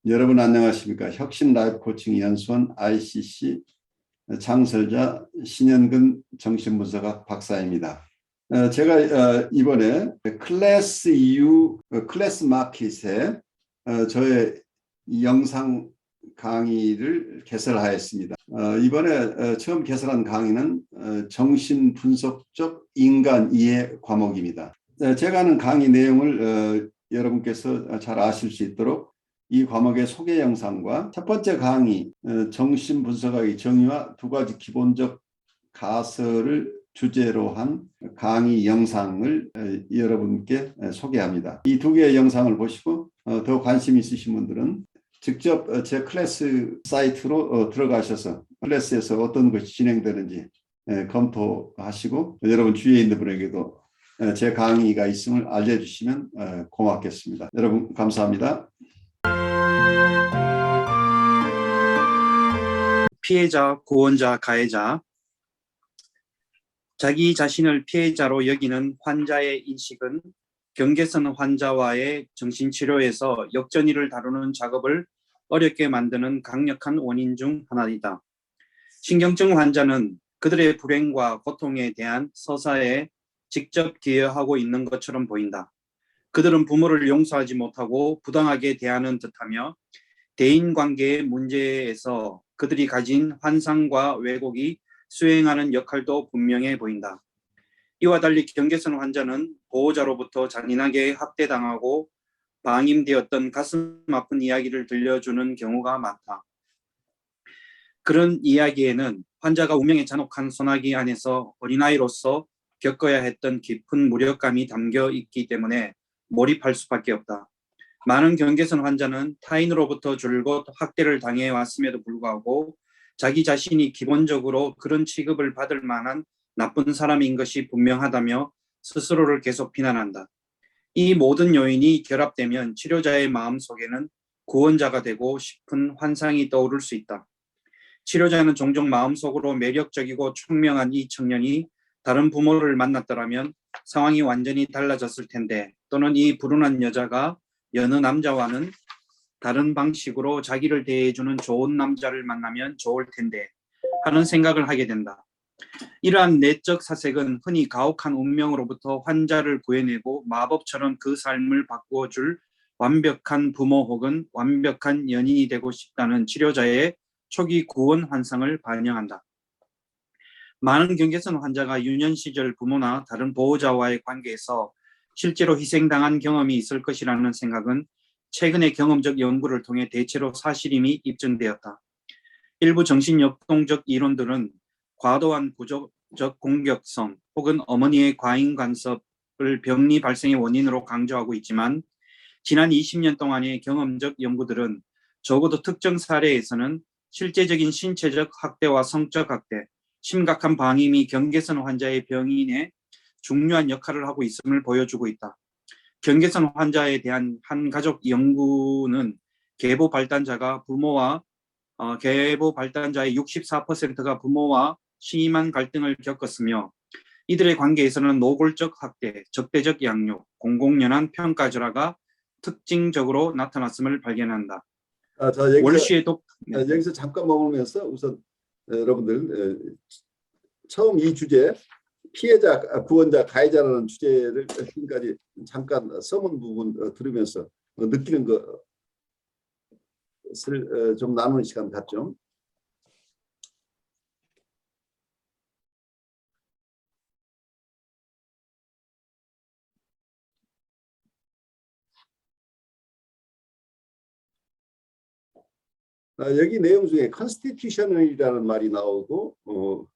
여러분 안녕하십니까? 혁신 라이프 코칭 연수원 ICC 창설자 신현근 정신분석학 박사입니다. 제가 이번에 클래스 EU 클래스 마켓에 저의 영상 강의를 개설하였습니다. 이번에 처음 개설한 강의는 정신분석적 인간 이해 과목입니다. 제가 하는 강의 내용을 여러분께서 잘 아실 수 있도록 이 과목의 소개 영상과 첫 번째 강의 정신분석학의 정의와 두 가지 기본적 가설을 주제로 한 강의 영상을 여러분께 소개합니다. 이 두 개의 영상을 보시고 더 관심 있으신 분들은 직접 제 클래스 사이트로 들어가셔서 클래스에서 어떤 것이 진행되는지 검토하시고 여러분 주위에 있는 분에게도 제 강의가 있음을 알려주시면 고맙겠습니다. 여러분 감사합니다. 피해자, 구원자, 가해자. 자기 자신을 피해자로 여기는 환자의 인식은 경계선 환자와의 정신치료에서 역전이를 다루는 작업을 어렵게 만드는 강력한 원인 중 하나이다. 신경증 환자는 그들의 불행과 고통에 대한 서사에 직접 기여하고 있는 것처럼 보인다. 그들은 부모를 용서하지 못하고 부당하게 대하는 듯하며 대인관계의 문제에서 그들이 가진 환상과 왜곡이 수행하는 역할도 분명해 보인다. 이와 달리 경계선 환자는 보호자로부터 잔인하게 학대당하고 방임되었던 가슴 아픈 이야기를 들려주는 경우가 많다. 그런 이야기에는 환자가 운명의 잔혹한 소나기 안에서 어린아이로서 겪어야 했던 깊은 무력감이 담겨 있기 때문에 몰입할 수밖에 없다. 많은 경계선 환자는 타인으로부터 줄곧 학대를 당해 왔음에도 불구하고 자기 자신이 기본적으로 그런 취급을 받을 만한 나쁜 사람인 것이 분명하다며 스스로를 계속 비난한다. 이 모든 요인이 결합되면 치료자의 마음속에는 구원자가 되고 싶은 환상이 떠오를 수 있다. 치료자는 종종 마음속으로 매력적이고 총명한 이 청년이 다른 부모를 만났더라면 상황이 완전히 달라졌을 텐데, 또는 이 불운한 여자가 여느 남자와는 다른 방식으로 자기를 대해주는 좋은 남자를 만나면 좋을 텐데 하는 생각을 하게 된다. 이러한 내적 사색은 흔히 가혹한 운명으로부터 환자를 구해내고 마법처럼 그 삶을 바꾸어줄 완벽한 부모 혹은 완벽한 연인이 되고 싶다는 치료자의 초기 구원 환상을 반영한다. 많은 경계선 환자가 유년 시절 부모나 다른 보호자와의 관계에서 실제로 희생당한 경험이 있을 것이라는 생각은 최근의 경험적 연구를 통해 대체로 사실임이 입증되었다. 일부 정신역동적 이론들은 과도한 구조적 공격성 혹은 어머니의 과잉 간섭을 병리 발생의 원인으로 강조하고 있지만, 지난 20년 동안의 경험적 연구들은 적어도 특정 사례에서는 실제적인 신체적 학대와 성적 학대, 심각한 방임이 경계선 환자의 병인에 중요한 역할을 하고 있음을 보여주고 있다. 경계선 환자에 대한 한 가족 연구는 계보 발단자의 64%가 부모와 심한 갈등을 겪었으며, 이들의 관계에서는 노골적 학대, 적대적 양육, 공공연한 평가절하가 특징적으로 나타났음을 발견한다. 여기서 잠깐 머물면서 우선 여러분들 처음 이 주제 피해자, 구원자, 가해자라는 주제를 지금까지 잠깐 서문 부분 들으면서 느끼는 것을 좀 나누는 시간 갖죠. 여기 내용 중에 constitution이라는 말이 나오고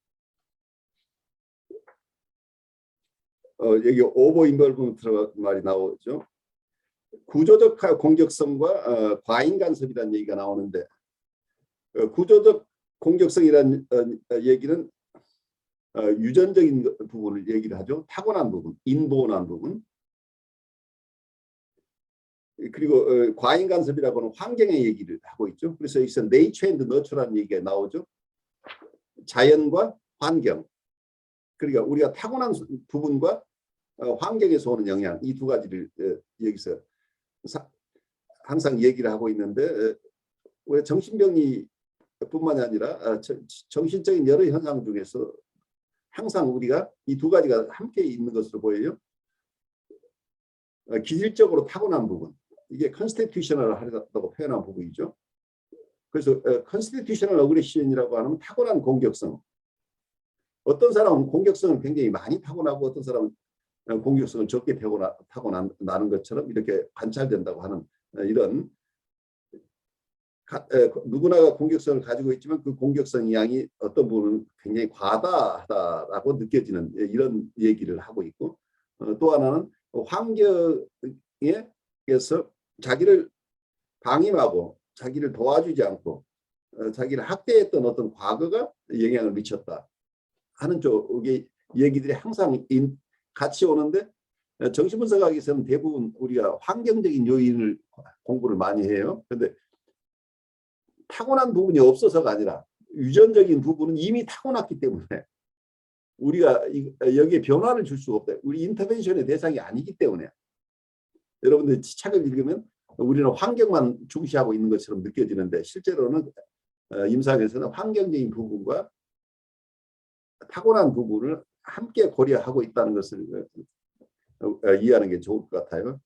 여기 오버 인벌브먼트 말이 나오죠. 구조적 공격성과 과잉 간섭이라는 얘기가 나오는데, 구조적 공격성이라는 얘기는 유전적인 부분을 얘기를 하죠. 타고난 부분, 인본한 부분. 그리고 과잉 간섭이라고는 환경의 얘기를 하고 있죠. 그래서 여기서 nature and nurture라는 얘기가 나오죠. 자연과 환경. 그러니까 우리가 타고난 부분과 환경에서 오는 영향, 이 두 가지를 여기서 항상 얘기를 하고 있는데 왜 정신병리뿐만이 아니라 정신적인 여러 현상 중에서 항상 우리가 이 두 가지가 함께 있는 것으로 보여요. 기질적으로 타고난 부분, 이게 컨스티튜셔널 하다고 표현한 부분이죠. 그래서 컨스티튜셔널 어그레션이라고 하는 타고난 공격성. 어떤 사람은 공격성을 굉장히 많이 타고나고 어떤 사람은 공격성을 적게 타고나는 것처럼 이렇게 관찰된다고 하는 이런 누구나가 공격성을 가지고 있지만 그 공격성 양이 어떤 부분은 굉장히 과다하다라고 느껴지는 이런 얘기를 하고 있고, 또 하나는 환경에서 자기를 방임하고 자기를 도와주지 않고 자기를 학대했던 어떤 과거가 영향을 미쳤다 하는 쪽의 얘기들이 항상 같이 오는데, 정신분석학에서는 대부분 우리가 환경적인 요인을 공부를 많이 해요. 그런데 타고난 부분이 없어서가 아니라 유전적인 부분은 이미 타고났기 때문에 우리가 여기에 변화를 줄 수가 없다. 우리 인터벤션의 대상이 아니기 때문에. 여러분들 책을 읽으면 우리는 환경만 중시하고 있는 것처럼 느껴지는데 실제로는 임상에서는 환경적인 부분과 타고난 부분을 함께 고려하고 있다는 것을 이해하는 게 좋을 것 같아요.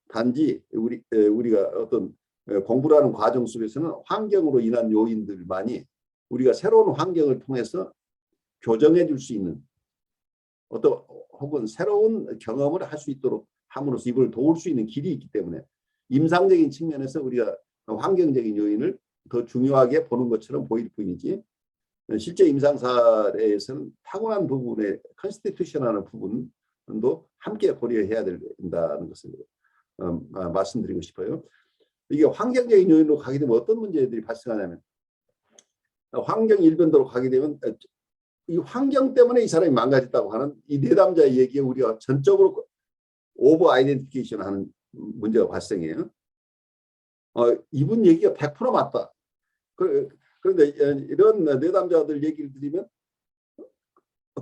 단지 우리가 어떤 공부라는 과정 속에서는 환경으로 인한 요인들만이 우리가 새로운 환경을 통해서 교정해 줄 수 있는 어떤 혹은 새로운 경험을 할 수 있도록 함으로써 이걸 도울 수 있는 길이 있기 때문에 임상적인 측면에서 우리가 환경적인 요인을 더 중요하게 보는 것처럼 보일 뿐이지, 실제 임상 사례에서는 타고난 부분의 컨스티튜션하는 부분도 함께 고려해야 된다는 것을 말씀드리고 싶어요. 이게 환경적인 요인으로 가게 되면 어떤 문제들이 발생하냐면, 환경 일변도로 가게 되면 이 환경 때문에 이 사람이 망가졌다고 하는 이 내담자의 얘기에 우리가 전적으로 오버 아이덴티케이션 하는 문제가 발생해요. 이분 얘기가 100% 맞다. 그런데 이런 내담자들 얘기를 들으면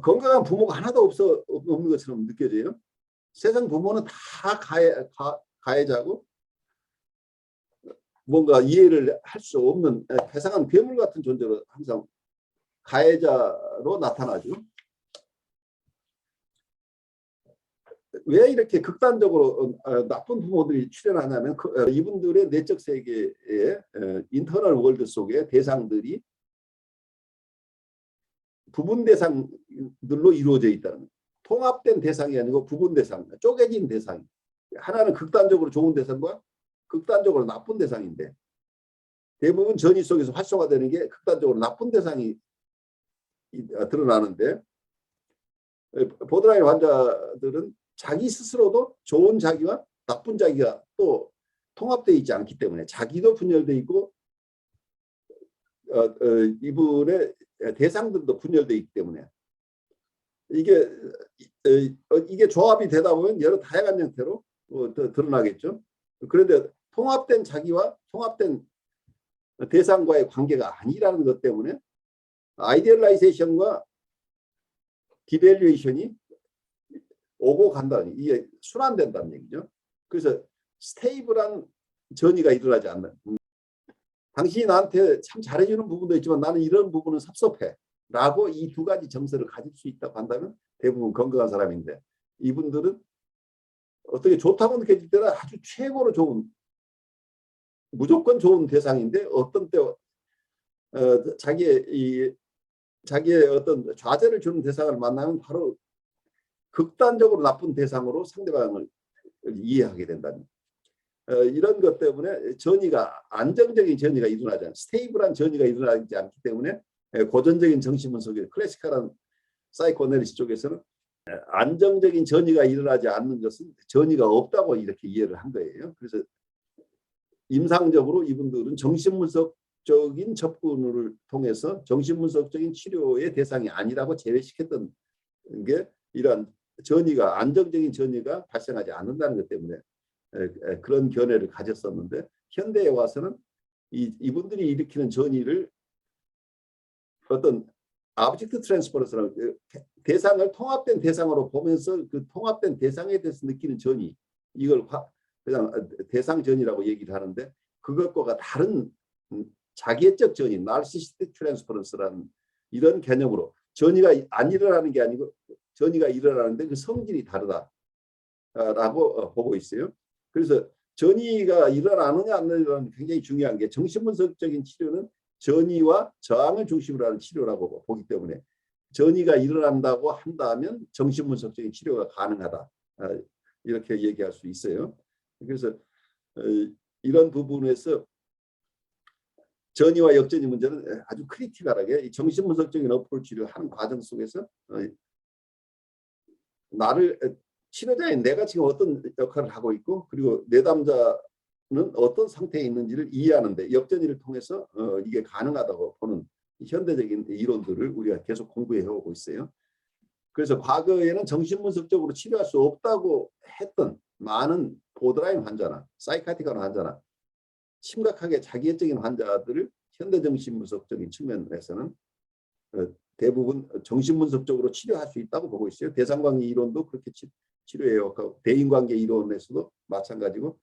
건강한 부모가 하나도 없는 것처럼 느껴져요. 세상 부모는 다 가해자고 뭔가 이해를 할 수 없는 배상한 괴물 같은 존재로 항상 가해자로 나타나죠. 왜 이렇게 극단적으로 나쁜 부모들이 출현하냐면 이분들의 내적 세계의 인터널 월드 속에 대상들이 부분 대상들로 이루어져 있다는 거예요. 통합된 대상이 아니고 부분 대상, 쪼개진 대상. 하나는 극단적으로 좋은 대상과 극단적으로 나쁜 대상인데, 대부분 전이 속에서 활성화되는 게 극단적으로 나쁜 대상이 드러나는데, 보드라인 환자들은 자기 스스로도 좋은 자기와 나쁜 자기가 또 통합되어 있지 않기 때문에 자기도 분열되어 있고 이분의 대상들도 분열되어 있기 때문에 이게 조합이 되다 보면 여러 다양한 형태로 드러나겠죠. 그런데 통합된 자기와 통합된 대상과의 관계가 아니라는 것 때문에 아이디얼라이제이션과 디밸류에이션이 오고 간다는, 이게 순환된다는 얘기죠. 그래서 스테이블한 전이가 일어나지 않는, 당신이 나한테 참 잘해주는 부분도 있지만 나는 이런 부분은 섭섭해 라고 이 두 가지 정서를 가질 수 있다고 한다면 대부분 건강한 사람인데, 이분들은 어떻게 좋다고 느껴질 때는 아주 최고로 좋은, 무조건 좋은 대상인데 어떤 때 자기의 어떤 좌절을 주는 대상을 만나면 바로 극단적으로 나쁜 대상으로 상대방을 이해하게 된다는, 이런 것 때문에 전이가 안정적인 전이가 일어나지 않, 스테이블한 전이가 일어나지 않기 때문에 고전적인 정신분석의 클래시컬한 사이코애널리시스 쪽에서는 안정적인 전이가 일어나지 않는 것은 전이가 없다고 이렇게 이해를 한 거예요. 그래서 임상적으로 이분들은 정신분석적인 접근을 통해서 정신분석적인 치료의 대상이 아니라고 제외시켰던 게 이러한 전이가, 안정적인 전이가 발생하지 않는다는 것 때문에 그런 견해를 가졌었는데, 현대에 와서는 이분들이 일으키는 전이를 어떤 아브젝트 트랜스퍼런스라는 대상을 통합된 대상으로 보면서 그 통합된 대상에 대해서 느끼는 전이, 이걸 그냥 대상전이라고 얘기를 하는데 그것과 다른 자기애적 전이 나르시스틱 트랜스퍼런스라는 이런 개념으로 전이가 안 일어나는 게 아니고 전이가 일어나는데 그 성질이 다르다라고 보고 있어요. 그래서 전이가 일어나느냐 안 일어나느냐 굉장히 중요한 게 정신분석적인 치료는 전이와 저항을 중심으로 하는 치료라고 보기 때문에 전이가 일어난다고 한다면 정신분석적인 치료가 가능하다. 이렇게 얘기할 수 있어요. 그래서 이런 부분에서 전이와 역전이 문제는 아주 크리티컬하게 정신분석적인 어프로치를 하는 과정 속에서 나를 치료자인 내가 지금 어떤 역할을 하고 있고 그리고 내담자는 어떤 상태에 있는지를 이해하는데 역전이를 통해서 이게 가능하다고 보는 현대적인 이론들을 우리가 계속 공부해 오고 있어요. 그래서 과거에는 정신분석적으로 치료할 수 없다고 했던 많은 보드라인 환자나 사이카틱한 환자나 심각하게 자기애적인 환자들을 현대정신분석적인 측면에서는 대부분 정신분석적으로 치료할 수 있다고 보고 있어요. 대상관계 이론도 그렇게 치료해요. 대인관계 이론에서도 마찬가지고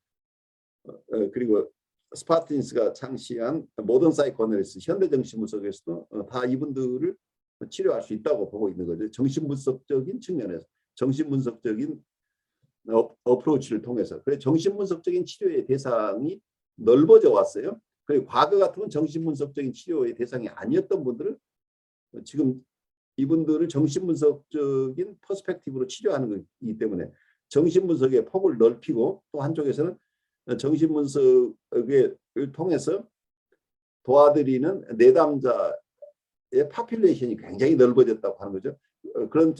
그리고 스파틴스가 창시한 모던 사이코애널리시스 현대정신분석에서도 다 이분들을 치료할 수 있다고 보고 있는 거죠. 정신분석적인 측면에서 정신분석적인 어프로치를 통해서. 그래서 정신분석적인 치료의 대상이 넓어져 왔어요. 그리고 과거 같으면 정신분석적인 치료의 대상이 아니었던 분들은 지금 이분들을 정신분석적인 퍼스펙티브로 치료하는 것이기 때문에 정신분석의 폭을 넓히고 또 한쪽에서는 정신분석을 통해서 도와드리는 내담자의 파퓰레이션이 굉장히 넓어졌다고 하는 거죠. 그런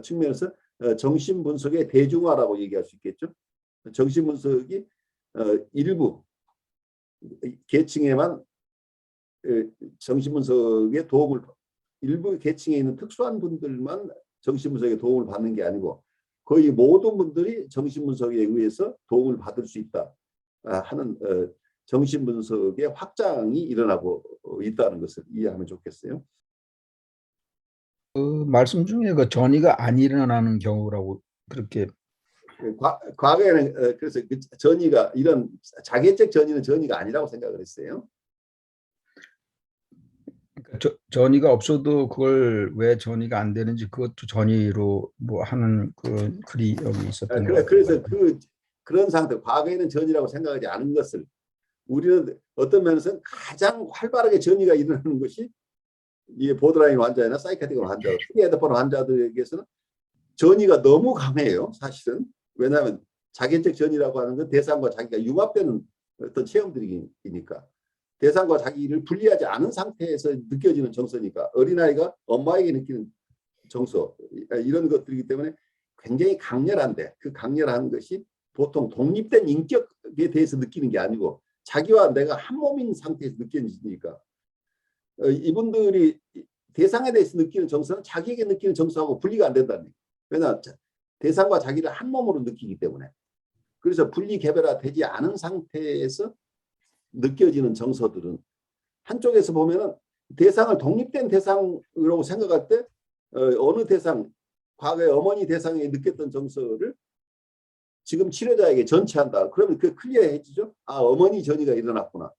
측면에서 정신분석의 대중화라고 얘기할 수 있겠죠. 정신분석이 일부 계층에만 정신분석의 도움을 일부 계층에 있는 특수한 분들만 정신분석의 도움을 받는 게 아니고 거의 모든 분들이 정신분석에 의해서 도움을 받을 수 있다 하는 정신분석의 확장이 일어나고 있다는 것을 이해하면 좋겠어요. 그 말씀 중에 그 전이가 안 일어나는 경우라고 그렇게 과거에는 그래서 그 전이가 이런 자기애적 전이는 전이가 아니라고 생각을 했어요. 전이가 없어도 그걸 왜 전이가 안 되는지 그것도 전이로 뭐 하는 그 글이 여기 있었던 것 같아요. 그래서 그런 상태, 과거에는 전이라고 생각하지 않은 것을 우리는 어떤 면에서는 가장 활발하게 전이가 일어나는 것이 이 보드라인 환자나 사이카틱 환자, 특히 헤드폰 환자들에게서는 전이가 너무 강해요. 사실은 왜냐하면 자기애적 전이라고 하는 건 대상과 자기가 융합되는 어떤 체험들이니까. 대상과 자기를 분리하지 않은 상태에서 느껴지는 정서니까 어린아이가 엄마에게 느끼는 정서 이런 것들이기 때문에 굉장히 강렬한데 그 강렬한 것이 보통 독립된 인격에 대해서 느끼는 게 아니고 자기와 내가 한 몸인 상태에서 느껴지니까 이분들이 대상에 대해서 느끼는 정서는 자기에게 느끼는 정서하고 분리가 안 된다는 얘기예요. 왜냐하면 대상과 자기를 한 몸으로 느끼기 때문에. 그래서 분리 개별화되지 않은 상태에서 느껴지는 정서들은 한쪽에서 보면은 대상을 독립된 대상으로 생각할 때 어느 대상, 과거에 어머니 대상에 느꼈던 정서를 지금 치료자에게 전치한다. 그러면 그게 클리어해지죠. 아, 어머니 전이가 일어났구나.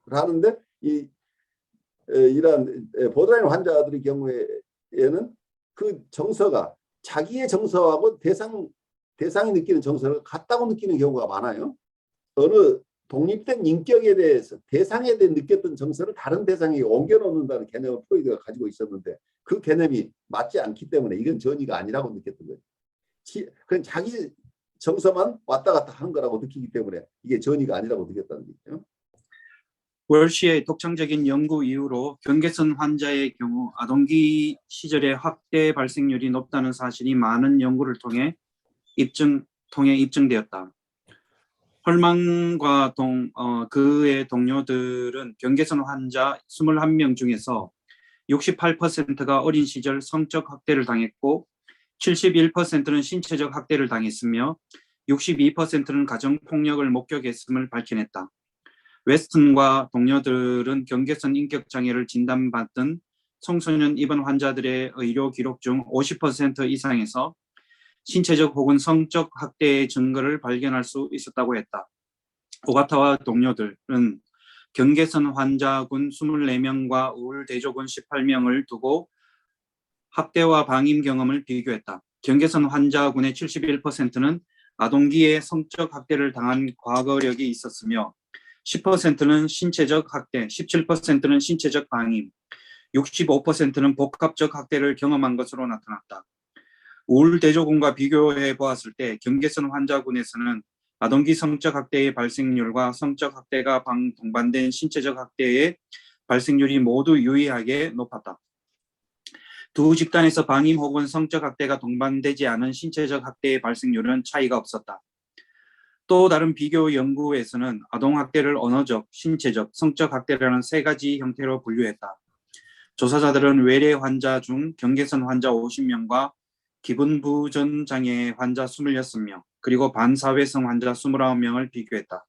하는데 이러한 보드라인 환자들의 경우에는 그 정서가 자기의 정서하고 대상이 느끼는 정서를 같다고 느끼는 경우가 많아요. 어느 독립된 인격에 대해서 대상에 대해 느꼈던 정서를 다른 대상에게 옮겨놓는다는 개념을 프로이드가 가지고 있었는데 그 개념이 맞지 않기 때문에 이건 전이가 아니라고 느꼈던 거예요. 그냥 자기 정서만 왔다 갔다 하는 거라고 느끼기 때문에 이게 전이가 아니라고 느꼈다는 거죠. 월시의 독창적인 연구 이후로 경계선 환자의 경우 아동기 시절의 학대 발생률이 높다는 사실이 많은 연구를 통해 입증되었다. 헐망과 그의 동료들은 경계선 환자 21명 중에서 68%가 어린 시절 성적 학대를 당했고 71%는 신체적 학대를 당했으며 62%는 가정폭력을 목격했음을 밝혀냈다. 웨스턴과 동료들은 경계선 인격장애를 진단받은 청소년 입원 환자들의 의료 기록 중 50% 이상에서 신체적 혹은 성적 학대의 증거를 발견할 수 있었다고 했다. 오가타와 동료들은 경계선 환자군 24명과 우울대조군 18명을 두고 학대와 방임 경험을 비교했다. 경계선 환자군의 71%는 아동기에 성적 학대를 당한 과거력이 있었으며 10%는 신체적 학대, 17%는 신체적 방임, 65%는 복합적 학대를 경험한 것으로 나타났다. 우울대조군과 비교해 보았을 때 경계선 환자군에서는 아동기 성적 학대의 발생률과 성적 학대가 동반된 신체적 학대의 발생률이 모두 유의하게 높았다. 두 집단에서 방임 혹은 성적 학대가 동반되지 않은 신체적 학대의 발생률은 차이가 없었다. 또 다른 비교 연구에서는 아동학대를 언어적, 신체적, 성적 학대라는 세 가지 형태로 분류했다. 조사자들은 외래 환자 중 경계선 환자 50명과 기분부전 장애 환자 26명, 그리고 반사회성 환자 29명을 비교했다.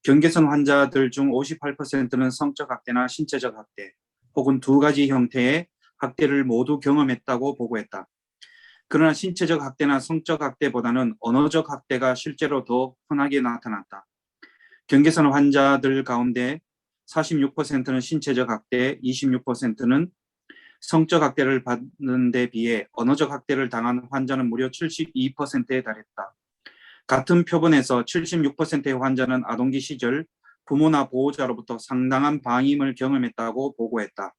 경계선 환자들 중 58%는 성적 학대나 신체적 학대, 혹은 두 가지 형태의 학대를 모두 경험했다고 보고했다. 그러나 신체적 학대나 성적 학대보다는 언어적 학대가 실제로 더 흔하게 나타났다. 경계선 환자들 가운데 46%는 신체적 학대, 26%는 성적 학대를 받는 데 비해 언어적 학대를 당한 환자는 무려 72%에 달했다. 같은 표본에서 76%의 환자는 아동기 시절 부모나 보호자로부터 상당한 방임을 경험했다고 보고했다.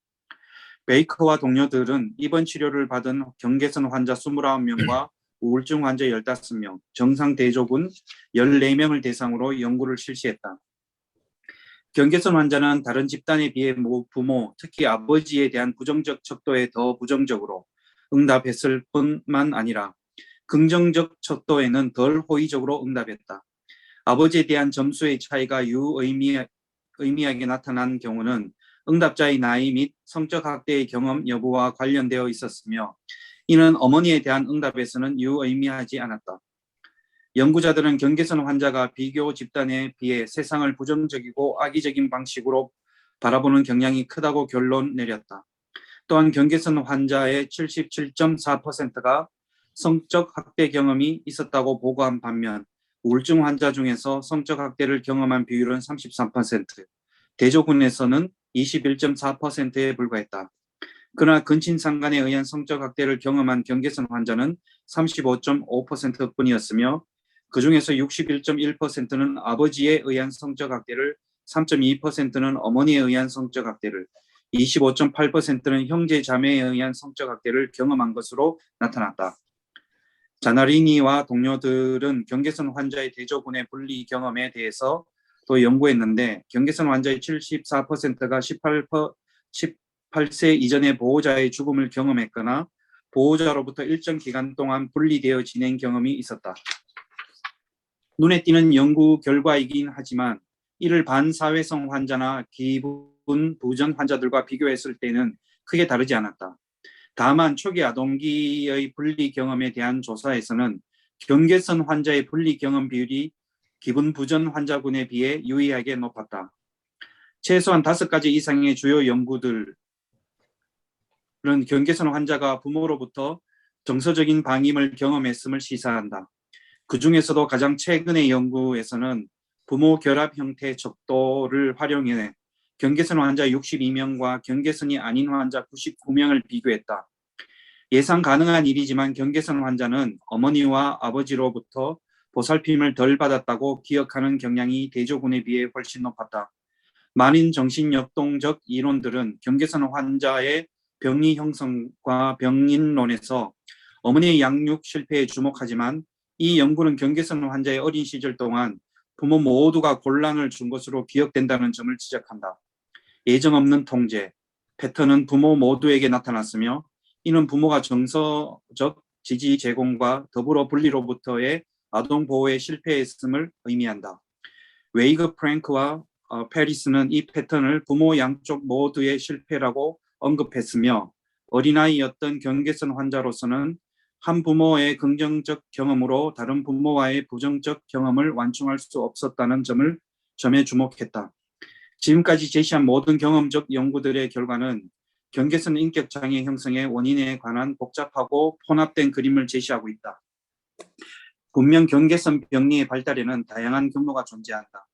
베이커와 동료들은 이번 치료를 받은 경계선 환자 29명과 우울증 환자 15명, 정상 대조군 14명을 대상으로 연구를 실시했다. 경계선 환자는 다른 집단에 비해 부모, 특히 아버지에 대한 부정적 척도에 더 부정적으로 응답했을 뿐만 아니라 긍정적 척도에는 덜 호의적으로 응답했다. 아버지에 대한 점수의 차이가 유의미하게 나타난 경우는 응답자의 나이 및 성적 학대의 경험 여부와 관련되어 있었으며 이는 어머니에 대한 응답에서는 유의미하지 않았다. 연구자들은 경계선 환자가 비교 집단에 비해 세상을 부정적이고 악의적인 방식으로 바라보는 경향이 크다고 결론 내렸다. 또한 경계선 환자의 77.4%가 성적 학대 경험이 있었다고 보고한 반면 우울증 환자 중에서 성적 학대를 경험한 비율은 33%, 대조군에서는 21.4%에 불과했다. 그러나 근친상간에 의한 성적 학대를 경험한 경계선 환자는 35.5%뿐이었으며 그 중에서 61.1%는 아버지에 의한 성적 학대를, 3.2%는 어머니에 의한 성적 학대를, 25.8%는 형제 자매에 의한 성적 학대를 경험한 것으로 나타났다. 자나리니와 동료들은 경계선 환자의 대조군의 분리 경험에 대해서 또 연구했는데 경계선 환자의 74%가 18세 이전의 보호자의 죽음을 경험했거나 보호자로부터 일정 기간 동안 분리되어 지낸 경험이 있었다. 눈에 띄는 연구 결과이긴 하지만 이를 반사회성 환자나 기분 부전 환자들과 비교했을 때는 크게 다르지 않았다. 다만 초기 아동기의 분리 경험에 대한 조사에서는 경계선 환자의 분리 경험 비율이 기분 부전 환자군에 비해 유의하게 높았다. 최소한 5가지 이상의 주요 연구들은 경계선 환자가 부모로부터 정서적인 방임을 경험했음을 시사한다. 그 중에서도 가장 최근의 연구에서는 부모 결합 형태 척도를 활용해 경계선 환자 62명과 경계선이 아닌 환자 99명을 비교했다. 예상 가능한 일이지만 경계선 환자는 어머니와 아버지로부터 보살핌을 덜 받았다고 기억하는 경향이 대조군에 비해 훨씬 높았다. 만인 정신역동적 이론들은 경계선 환자의 병리 형성과 병인론에서 어머니의 양육 실패에 주목하지만 이 연구는 경계선 환자의 어린 시절 동안 부모 모두가 곤란을 준 것으로 기억된다는 점을 지적한다. 예정 없는 통제, 패턴은 부모 모두에게 나타났으며 이는 부모가 정서적 지지 제공과 더불어 분리로부터의 아동 보호에 실패했음을 의미한다. 웨이그 프랭크와 페리스는 이 패턴을 부모 양쪽 모두의 실패라고 언급했으며 어린아이였던 경계선 환자로서는 한 부모의 긍정적 경험으로 다른 부모와의 부정적 경험을 완충할 수 없었다는 점에 주목했다. 지금까지 제시한 모든 경험적 연구들의 결과는 경계선 인격 장애 형성의 원인에 관한 복잡하고 혼합된 그림을 제시하고 있다. 분명 경계성 병리의 발달에는 다양한 경로가 존재한다.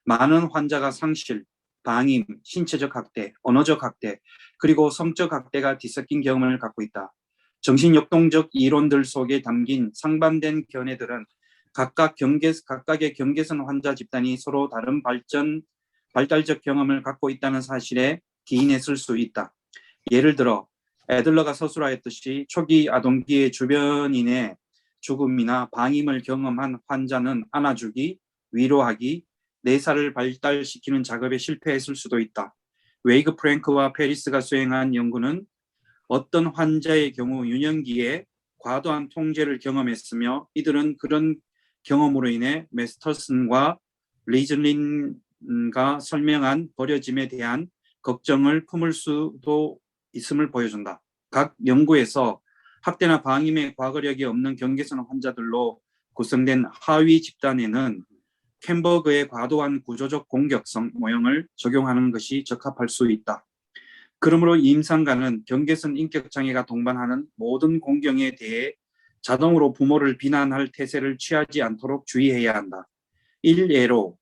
많은 환자가 상실, 방임, 신체적 학대, 언어적 학대, 그리고 성적 학대가 뒤섞인 경험을 갖고 있다. 정신역동적 이론들 속에 담긴 상반된 견해들은 각각의 경계선 환자 집단이 서로 다른 발달적 경험을 갖고 있다는 사실에 기인했을 수 있다. 예를 들어 애들러가 서술하였듯이 초기 아동기의 주변인의 죽음이나 방임을 경험한 환자는 안아주기, 위로하기, 내사를 발달시키는 작업에 실패했을 수도 있다. 웨이그 프랭크와 페리스가 수행한 연구는 어떤 환자의 경우 유년기에 과도한 통제를 경험했으며 이들은 그런 경험으로 인해 메스터슨과 리즐린가 설명한 버려짐에 대한 걱정을 품을 수도 있음을 보여준다. 각 연구에서 학대나 방임의 과거력이 없는 경계선 환자들로 구성된 하위 집단에는 캔버그의 과도한 구조적 공격성 모형을 적용하는 것이 적합할 수 있다. 그러므로 임상가는 경계선 인격장애가 동반하는 모든 공경에 대해 자동으로 부모를 비난할 태세를 취하지 않도록 주의해야 한다. 일례로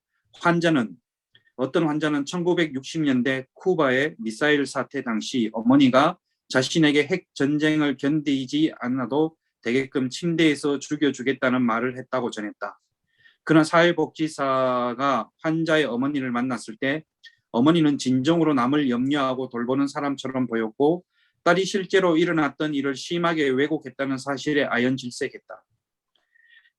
어떤 환자는 1960년대 쿠바의 미사일 사태 당시 어머니가 자신에게 핵 전쟁을 견디지 않아도 되게끔 침대에서 죽여주겠다는 말을 했다고 전했다. 그러나 사회복지사가 환자의 어머니를 만났을 때 어머니는 진정으로 남을 염려하고 돌보는 사람처럼 보였고 딸이 실제로 일어났던 일을 심하게 왜곡했다는 사실에 아연질색했다.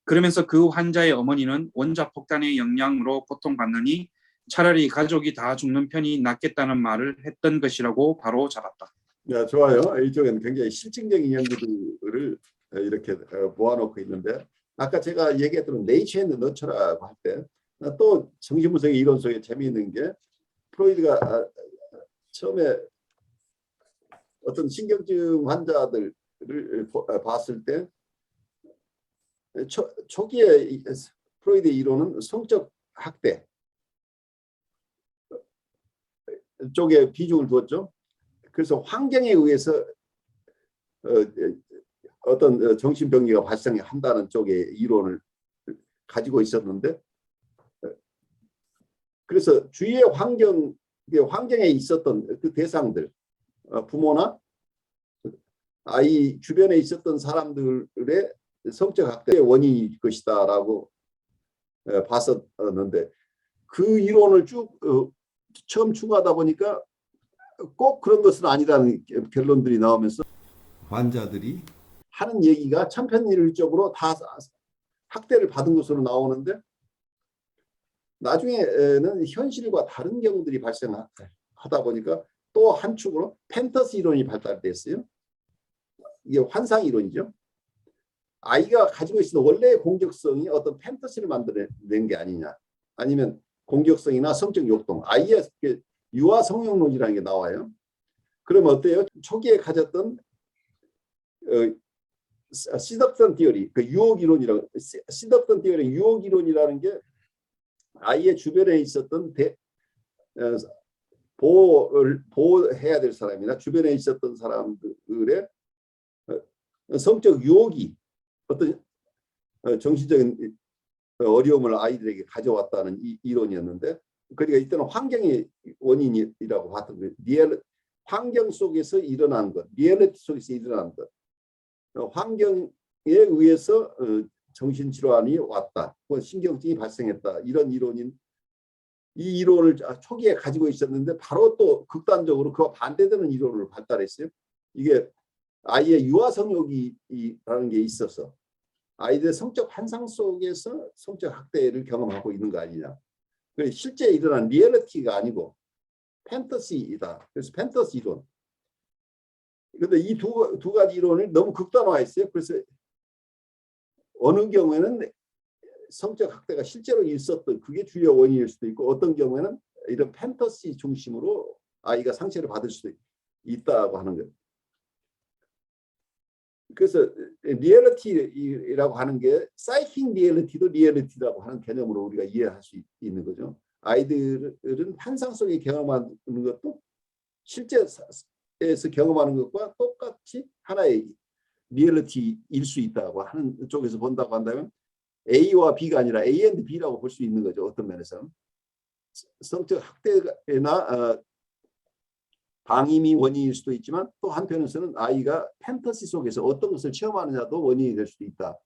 그러면서 그 환자의 어머니는 원자폭탄의 영향으로 고통받느니 차라리 가족이 다 죽는 편이 낫겠다는 말을 했던 것이라고 바로 잡았다. 네, 좋아요. 이쪽에는 굉장히 실증적인 연구들을 이렇게 모아놓고 있는데 아까 제가 얘기했던 네이처 앤 너처라고 할 때 또 정신분석의 이론 속에 재미있는 게 프로이드가 처음에 어떤 신경증 환자들을 봤을 때 초기에 프로이드의 이론은 성적 학대 쪽에 비중을 두었죠. 그래서 환경에 의해서 어떤 정신병리가 발생한다는 쪽의 이론을 가지고 있었는데 그래서 주위의 환경에 있었던 그 대상들 부모나 아이 주변에 있었던 사람들의 성적 학대의 원인일 것이다라고 봤었는데 그 이론을 쭉 처음 추구하다 보니까 꼭 그런 것은 아니라는 결론들이 나오면서 환자들이 하는 얘기가 천편일률적으로 다 학대를 받은 것으로 나오는데 나중에는 현실과 다른 경우들이 발생하다 보니까 또 한 축으로 펜터스 이론이 발달됐어요. 이게 환상 이론이죠. 아이가 가지고 있는 원래의 공격성이 어떤 펜터스를 만들어낸 게 아니냐. 아니면 공격성이나 성적 욕동. 아이의 유아 성욕론이라는 게 나와요. 그러면 어때요? 초기에 가졌던 시덕선 티어리, 그 유혹 이론이라고 시덕선 티어리 유혹 이론이라는 게 아이의 주변에 있었던 보호해야 될 사람이나 주변에 있었던 사람들의 성적 유혹이 어떤 정신적인 어려움을 아이들에게 가져왔다는 이론이었는데 그러니까 이때는 환경이 원인이라고 봤던 거예요. 환경 속에서 일어난 것, 리얼리티 속에서 일어난 것. 환경에 의해서 정신질환이 왔다. 신경증이 발생했다. 이런 이론인 이 이론을 초기에 가지고 있었는데 바로 또 극단적으로 그와 반대되는 이론을 발달했어요. 이게 아이의 유아 성욕이라는 게 있어서 아이들의 성적 환상 속에서 성적 학대를 경험하고 있는 거 아니냐. 실제 일어난 리얼리티가 아니고 팬터시이다. 그래서 팬터시 이론. 그런데 이 두 가지 이론을 너무 극단화했어요. 그래서 어느 경우에는 성적 학대가 실제로 있었던 그게 주요 원인일 수도 있고 어떤 경우에는 이런 팬터시 중심으로 아이가 상처를 받을 수도 있다고 하는 거예요. 그래서 리얼리티라고 하는 게 사이킹 리얼리티도 리얼리티라고 하는 개념으로 우리가 이해할 수 있는 거죠. 아이들은 환상 속에 경험하는 것도 실제에서 경험하는 것과 똑같이 하나의 리얼리티일 수 있다고 하는 쪽에서 본다고 한다면 A와 B가 아니라 A and B라고 볼 수 있는 거죠. 어떤 면에서 성적 학대나 방임이 원인일 수도 있지만 또 한편에서는 아이가 판타지 속에서 어떤 것을 체험하느냐도 원인이 될 수도 있다.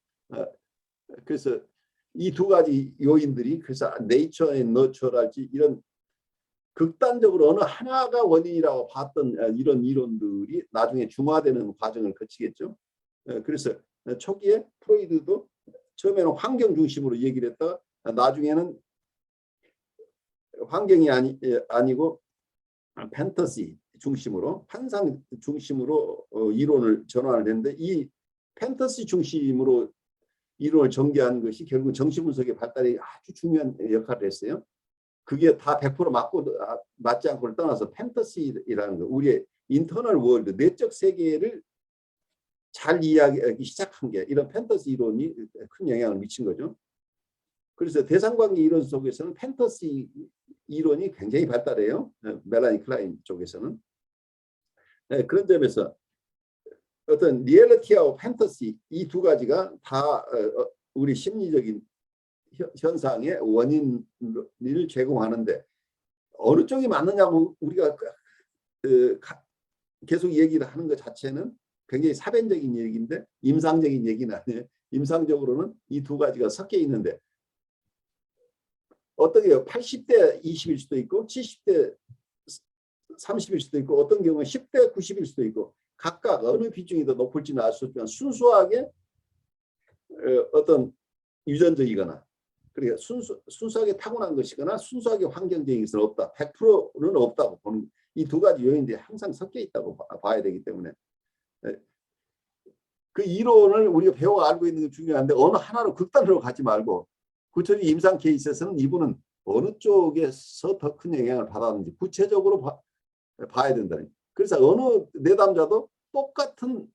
그래서 이 두 가지 요인들이 그래서 네이처 앤 너처랄지 이런 극단적으로 어느 하나가 원인이라고 봤던 이런 이론들이 나중에 중화되는 과정을 거치겠죠. 그래서 초기에 프로이드도 처음에는 환경 중심으로 얘기를 했다가 나중에는 환경이 아니고 판타지 중심으로 환상 중심으로 이론을 전환을 했는데 이 판타지 중심으로 이론을 전개한 것이 결국 정신분석의 발달에 아주 중요한 역할을 했어요. 그게 다 100% 맞지 않고를 떠나서 판타시라는 거, 우리의 인터널 월드, 내적 세계를 잘 이해하기 시작한 게 이런 판타시 이론이 큰 영향을 미친 거죠. 그래서 대상관계 이론 속에서는 판타시 이론이 굉장히 발달해요. 멜라니 클라인 쪽에서는. 그런 점에서 어떤 리얼리티하고 판타시 이 두 가지가 다 우리 심리적인 현상의 원인을 제공하는데 어느 쪽이 맞느냐고 우리가 계속 얘기를 하는 것 자체는 굉장히 사변적인 얘기인데 임상적인 얘기는 아니에요. 임상적으로는 이 두 가지가 섞여 있는데 어떻게 해요? 80대 20일 수도 있고 70대 30일 수도 있고 어떤 경우는 10대 90일 수도 있고 각각 어느 비중이 더 높을지는 알 수 없지만 순수하게 어떤 유전적이거나 그러니까 순수하게 타고난 것이거나 순수하게 환경적인 것은 없다. 100%는 없다고 보는 이 두 가지 요인들이 항상 섞여 있다고 봐야 되기 때문에 그 이론을 우리가 배워 알고 있는 게 중요한데 어느 하나로 극단으로 가지 말고 구체적인 임상 케이스에서는 이분은 어느 쪽에서 더 큰 영향을 받았는지 구체적으로 봐야 된다는. 그래서 어느 내담자도 똑같은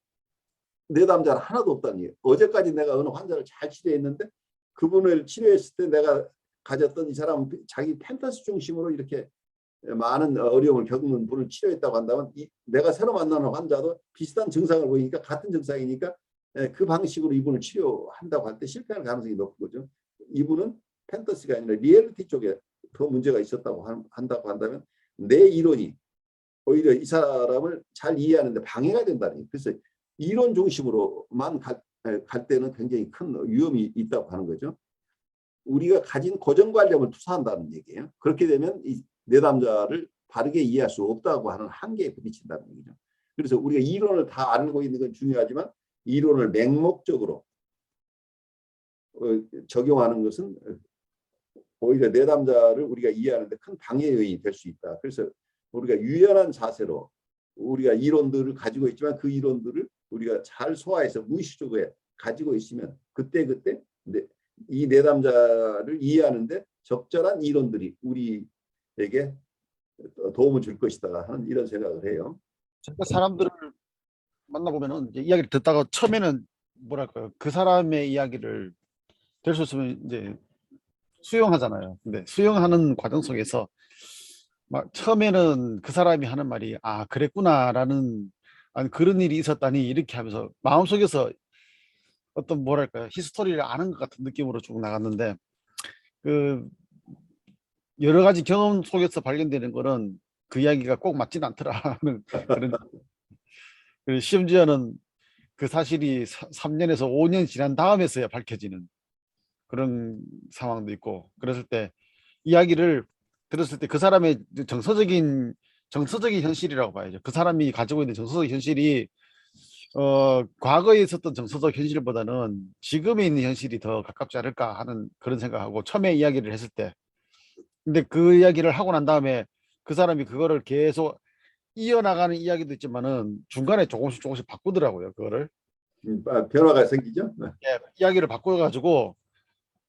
내담자는 하나도 없다는 얘기예요. 어제까지 내가 어느 환자를 잘 치료했는데 그분을 치료했을 때 내가 가졌던 이 사람은 자기 판타지 중심으로 이렇게 많은 어려움을 겪는 분을 치료했다고 한다면 내가 새로 만나는 환자도 비슷한 증상을 보이니까 같은 증상이니까 그 방식으로 이분을 치료한다고 할 때 실패할 가능성이 높은 거죠. 이분은 판타지가 아니라 리얼리티 쪽에 더 문제가 있었다고 한다고 한다면 내 이론이 오히려 이 사람을 잘 이해하는데 방해가 된다는 거예요. 그래서 이론 중심으로만 갈 때는 굉장히 큰 위험이 있다고 하는 거죠. 우리가 가진 고정관념을 투사한다는 얘기예요. 그렇게 되면 이 내담자를 바르게 이해할 수 없다고 하는 한계에 부딪힌다는 얘기죠. 그래서 우리가 이론을 다 알고 있는 건 중요하지만 이론을 맹목적으로 적용하는 것은 오히려 내담자를 우리가 이해하는 데 큰 방해 요인이 될 수 있다. 그래서 우리가 유연한 자세로 우리가 이론들을 가지고 있지만 그 이론들을 우리가 잘 소화해서 무의식적으로 가지고 있으면 그때그때 이 내담자를 이해하는데 적절한 이론들이 우리에게 도움을 줄 것이다 하는 이런 생각을 해요. 제가 사람들을 만나보면은 이제 이야기를 듣다가 처음에는 뭐랄까요, 그 사람의 이야기를 될 수 있으면 이제 수용하잖아요. 근데 수용하는 과정 속에서 막 처음에는 그 사람이 하는 말이 아 그랬구나라는 아니 그런 일이 있었다니 이렇게 하면서 마음속에서 어떤 뭐랄까요 히스토리를 아는 것 같은 느낌으로 쭉 나갔는데 그 여러 가지 경험 속에서 발견되는 거는 그 이야기가 꼭 맞진 않더라는 그런 그리고 심지어는 그 사실이 3년에서 5년 지난 다음에서야 밝혀지는 그런 상황도 있고 그랬을 때 이야기를 들었을 때 그 사람의 정서적인 현실이라고 봐야죠. 그 사람이 가지고 있는 정서적 현실이 과거에 있었던 정서적 현실보다는 지금에 있는 현실이 더 가깝지 않을까 하는 그런 생각하고 처음에 이야기를 했을 때 근데 그 이야기를 하고 난 다음에 그 사람이 그거를 계속 이어나가는 이야기도 있지만은 중간에 조금씩 바꾸더라고요. 그거를 변화가 생기죠. 예, 이야기를 바꿔가지고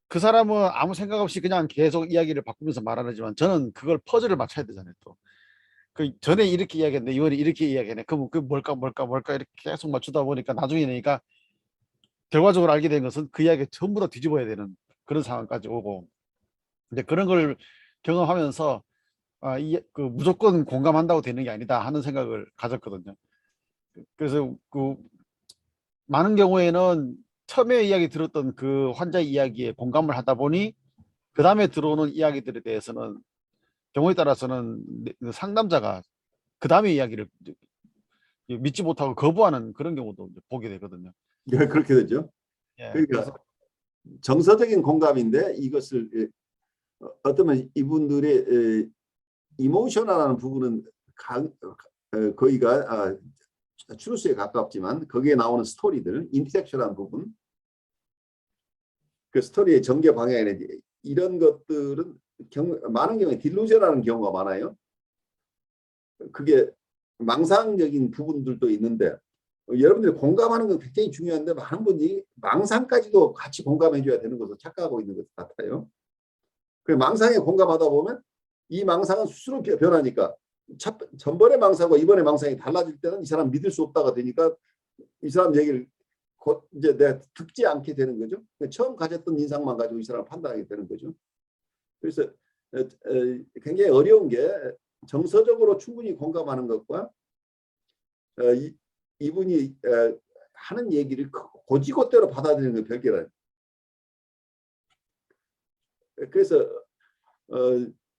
그 사람은 아무 생각 없이 그냥 계속 이야기를 바꾸면서 말하지만 저는 그걸 퍼즐을 맞춰야 되잖아요. 또 그 전에 이렇게 이야기했는데 이번에 이렇게 이야기했네. 그럼 그 뭘까 이렇게 계속 맞추다 보니까 나중에 되니까 결과적으로 알게 된 것은 그 이야기 전부 다 뒤집어야 되는 그런 상황까지 오고 이제 그런 걸 경험하면서 그 무조건 공감한다고 되는 게 아니다 하는 생각을 가졌거든요. 그래서 그 많은 경우에는 처음에 이야기 들었던 그 환자의 이야기에 공감을 하다 보니 그 다음에 들어오는 이야기들에 대해서는 경우에 따라서는 상담자가 그 다음에 이야기를 믿지 못하고 거부하는 그런 경우도 이제 보게 되거든요. 예, 그렇게 되죠. 예, 그러니까 그래서 정서적인 공감인데 이것을 어쩌면 이분들의 이모셔널한 부분은 거의가 추루스에 가깝지만 거기에 나오는 스토리들, 인텔렉츄얼한 부분, 그 스토리의 전개 방향이나 이런 것들은 많은 경우에 딜루전하는 경우가 많아요. 그게 망상적인 부분들도 있는데 여러분들이 공감하는 건 굉장히 중요한데 많은 분이 망상까지도 같이 공감해 줘야 되는 것을 착각하고 있는 것 같아요. 그 망상에 공감하다 보면 이 망상은 스스로 변하니까 전번의 망상과 이번의 망상이 달라질 때는 이 사람 믿을 수 없다가 되니까 이 사람 얘기를 곧 이제 내가 듣지 않게 되는 거죠. 처음 가졌던 인상만 가지고 이 사람을 판단하게 되는 거죠. 그래서 굉장히 어려운 게 정서적으로 충분히 공감하는 것과 이분이 하는 얘기를 고지고대로 받아들이는 건 별개라. 그래서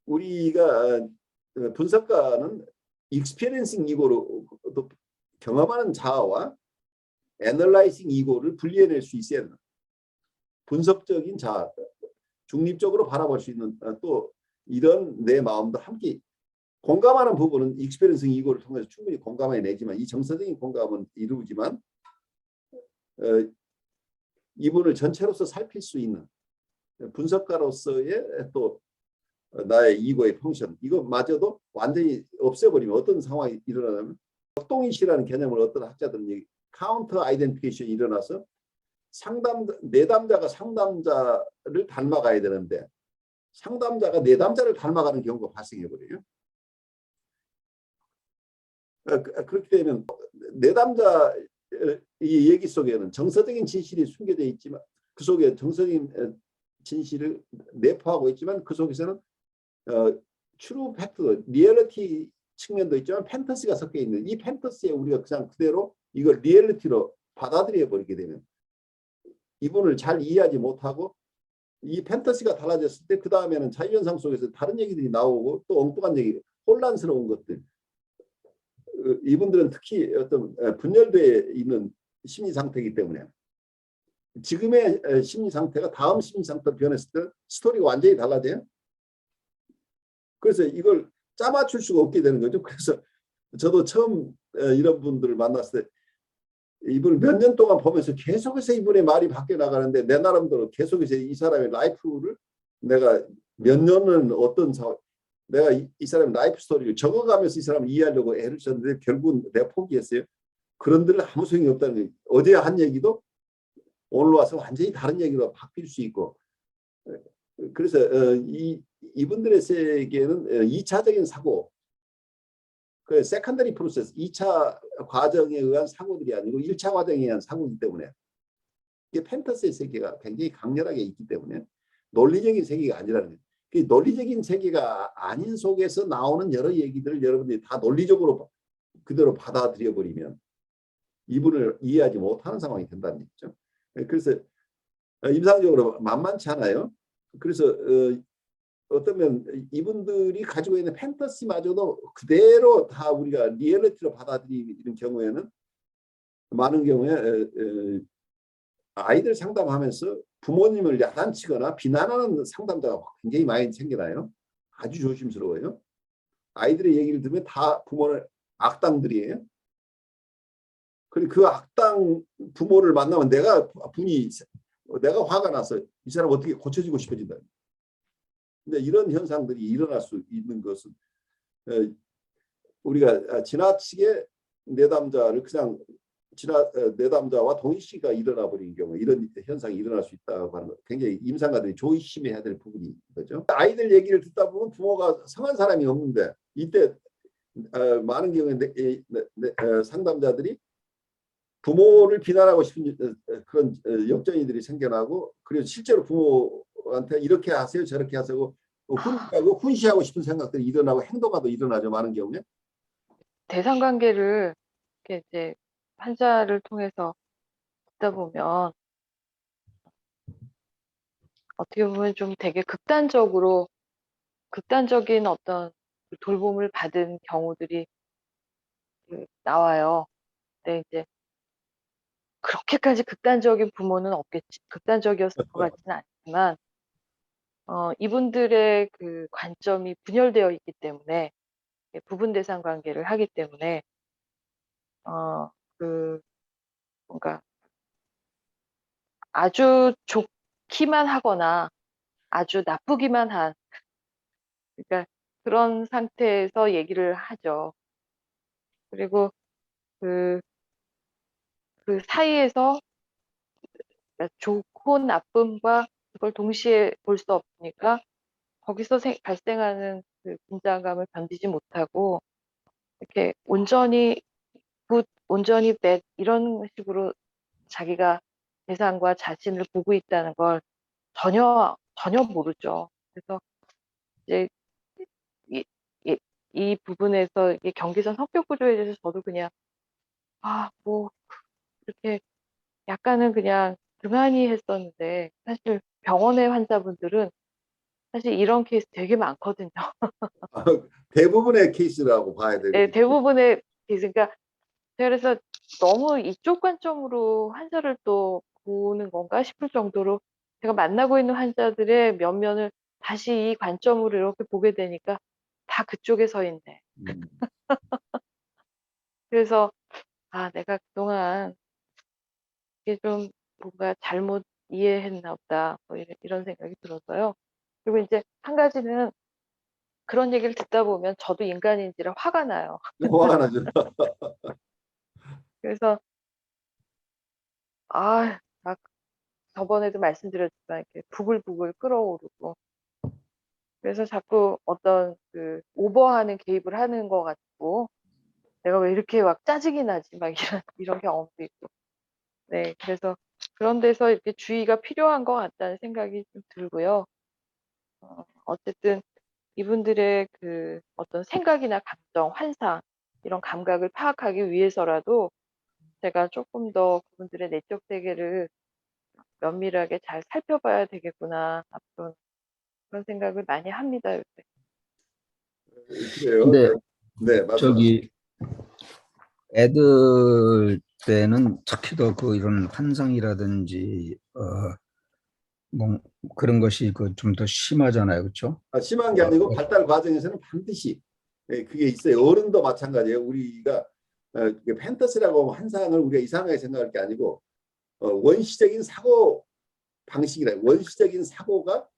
우리가 분석가는 익스피리언싱 이고로 경험하는 자아와 애널라이징 이고를 분리해낼 수 있어야 된다. 분석적인 자아, 중립적으로 바라볼 수 있는 또 이런 내 마음도 함께 공감하는 부분은 익스피리언싱 이고를 통해서 충분히 공감해내지만 이 정서적인 공감은 이루어지만 이분을 전체로서 살필 수 있는 분석가로서의 또 나의 이고의 펑션 이거마저도 완전히 없애버리면 어떤 상황이 일어나냐면 격동인식이라는 개념을 어떤 학자들은 카운터 아이덴티피케이션이 일어나서 내담자가 상담자를 닮아가야 되는데 상담자가 내담자를 닮아가는 경우가 발생해버려요. 그렇게 되면 내담자의 얘기 속에는 정서적인 진실이 숨겨져 있지만 그 속에 정서적인 진실을 내포하고 있지만 그 속에서는 트루 팩트, 리얼리티 측면도 있지만 팬터시가 섞여 있는 이 팬터시에 우리가 그냥 그대로 이걸 리얼리티로 받아들여 버리게 되면 이분을 잘 이해하지 못하고 이 팬터시가 달라졌을 때 그 다음에는 자유현상 속에서 다른 얘기들이 나오고 또 엉뚱한 얘기, 혼란스러운 것들 이분들은 특히 어떤 분열되어 있는 심리 상태이기 때문에 지금의 심리 상태가 다음 심리 상태로 변했을 때 스토리가 완전히 달라져요. 그래서 이걸 짜맞출 수가 없게 되는 거죠. 그래서 저도 처음 이런 분들을 만났을 때 이분을 몇 년 동안 보면서 계속해서 이분의 말이 바뀌어 나가는데 내 나름대로 계속해서 이 사람의 라이프를 내가 몇 년은 어떤 상황 내가 이 사람의 라이프 스토리를 적어가면서 이 사람을 이해하려고 애를 썼는데 결국은 내가 포기했어요. 그런들 아무 소용이 없다는 거예요. 어제 한 얘기도 오늘 와서 완전히 다른 얘기로 바뀔 수 있고 그래서 이분들의 세계는 2차적인 사고 그 세컨더리 프로세스 2차 과정에 의한 사고들이 아니고 1차 과정에 의한 사고이기 때문에 이게 팬터시의 세계가 굉장히 강렬하게 있기 때문에 논리적인 세계가 아니라는 거예요. 그 논리적인 세계가 아닌 속에서 나오는 여러 얘기들을 여러분들이 다 논리적으로 그대로 받아들여 버리면 이분을 이해하지 못하는 상황이 된다는 얘기죠. 그래서 임상적으로 만만치 않아요. 그래서 어쩌면 이분들이 가지고 있는 팬터시마저도 그대로 다 우리가 리얼리티로 받아들이는 경우에는 많은 경우에 아이들 상담하면서 부모님을 야단치거나 비난하는 상담자가 굉장히 많이 생겨나요. 아주 조심스러워요. 아이들의 얘기를 들으면 다 부모는 악당들이에요. 그리고 그 악당 부모를 만나면 내가 화가 나서 이 사람 어떻게 고쳐지고 싶어진다. 근데 이런 현상들이 일어날 수 있는 것은 우리가 지나치게 내담자를 그냥 내담자와 동일시가 일어나 버린 경우 이런 현상이 일어날 수 있다고 하는 거 굉장히 임상가들이 조심해야 될 부분이 거죠. 아이들 얘기를 듣다 보면 부모가 성한 사람이 없는데 이때 많은 경우에 상담자들이 부모를 비난하고 싶은 그런 역정이들이 생겨나고 그래서 실제로 부모한테 이렇게 하세요 저렇게 하세요 훈시하고 싶은 생각들이 일어나고 행동가도 일어나죠. 많은 경우에 대상관계를 이렇게 이제 환자를 통해서 듣다 보면 어떻게 보면 좀 되게 극단적인 어떤 그 돌봄을 받은 경우들이 나와요. 근데 이제 그렇게까지 극단적인 부모는 없겠지, 극단적이었을 것 같지는 않지만, 이분들의 그 관점이 분열되어 있기 때문에, 부분 대상 관계를 하기 때문에, 어, 그, 뭔가 아주 좋기만 하거나 아주 나쁘기만 한, 그러니까 그런 상태에서 얘기를 하죠. 그리고 그, 그 사이에서 좋고 나쁨과 그걸 동시에 볼 수 없으니까 거기서 발생하는 그 긴장감을 견디지 못하고 이렇게 온전히 굿, 온전히 bad 이런 식으로 자기가 대상과 자신을 보고 있다는 걸 전혀 모르죠. 그래서 이제 이, 이, 이 부분에서 이게 경계선 성격 구조에 대해서 저도 그냥 뭐 이렇게 약간은 그냥 그만히 했었는데 사실 병원의 환자분들은 사실 이런 케이스 되게 많거든요. 대부분의 케이스라고 봐야 네, 되거든요. 대부분의 케이스. 그러니까 제가 그래서 너무 이쪽 관점으로 환자를 또 보는 건가 싶을 정도로 제가 만나고 있는 환자들의 면면을 다시 이 관점으로 이렇게 보게 되니까 다 그쪽에 서 있네. 음. 그래서 내가 그동안 이게 좀 뭔가 잘못 이해했나 보다. 뭐 이런 생각이 들어서요. 그리고 이제 한 가지는 그런 얘기를 듣다 보면 저도 인간인지라 화가 나요. 화가 나죠. 그래서 막 저번에도 말씀드렸지만 이렇게 부글부글 끓어오르고 그래서 자꾸 어떤 그 오버하는 개입을 하는 것 같고 내가 왜 이렇게 막 짜증이 나지 막 이런 경험도 있고 네 그래서 그런 데서 이렇게 주의가 필요한 것 같다는 생각이 좀 들고요. 어쨌든 이분들의 그 어떤 생각이나 감정, 환상 이런 감각을 파악하기 위해서라도 제가 조금 더 그분들의 내적 세계를 면밀하게 잘 살펴봐야 되겠구나 앞으로 그런 생각을 많이 합니다 요새. 그래요. 근데 네, 말씀하세요. 저기 애들 때는 특히 더 그 이런 환상이라든지 뭐 그런 것이 그 좀 더 심하잖아요, 그렇죠? 심한 게 아니고 발달 과정에서는 반드시 그게 있어요. 어른도 마찬가지예요. 우리가 이게 판타지라고 하면 환상을 우리가 이상하게 생각할 게 아니고 원시적인 사고 방식이라 원시적인 사고가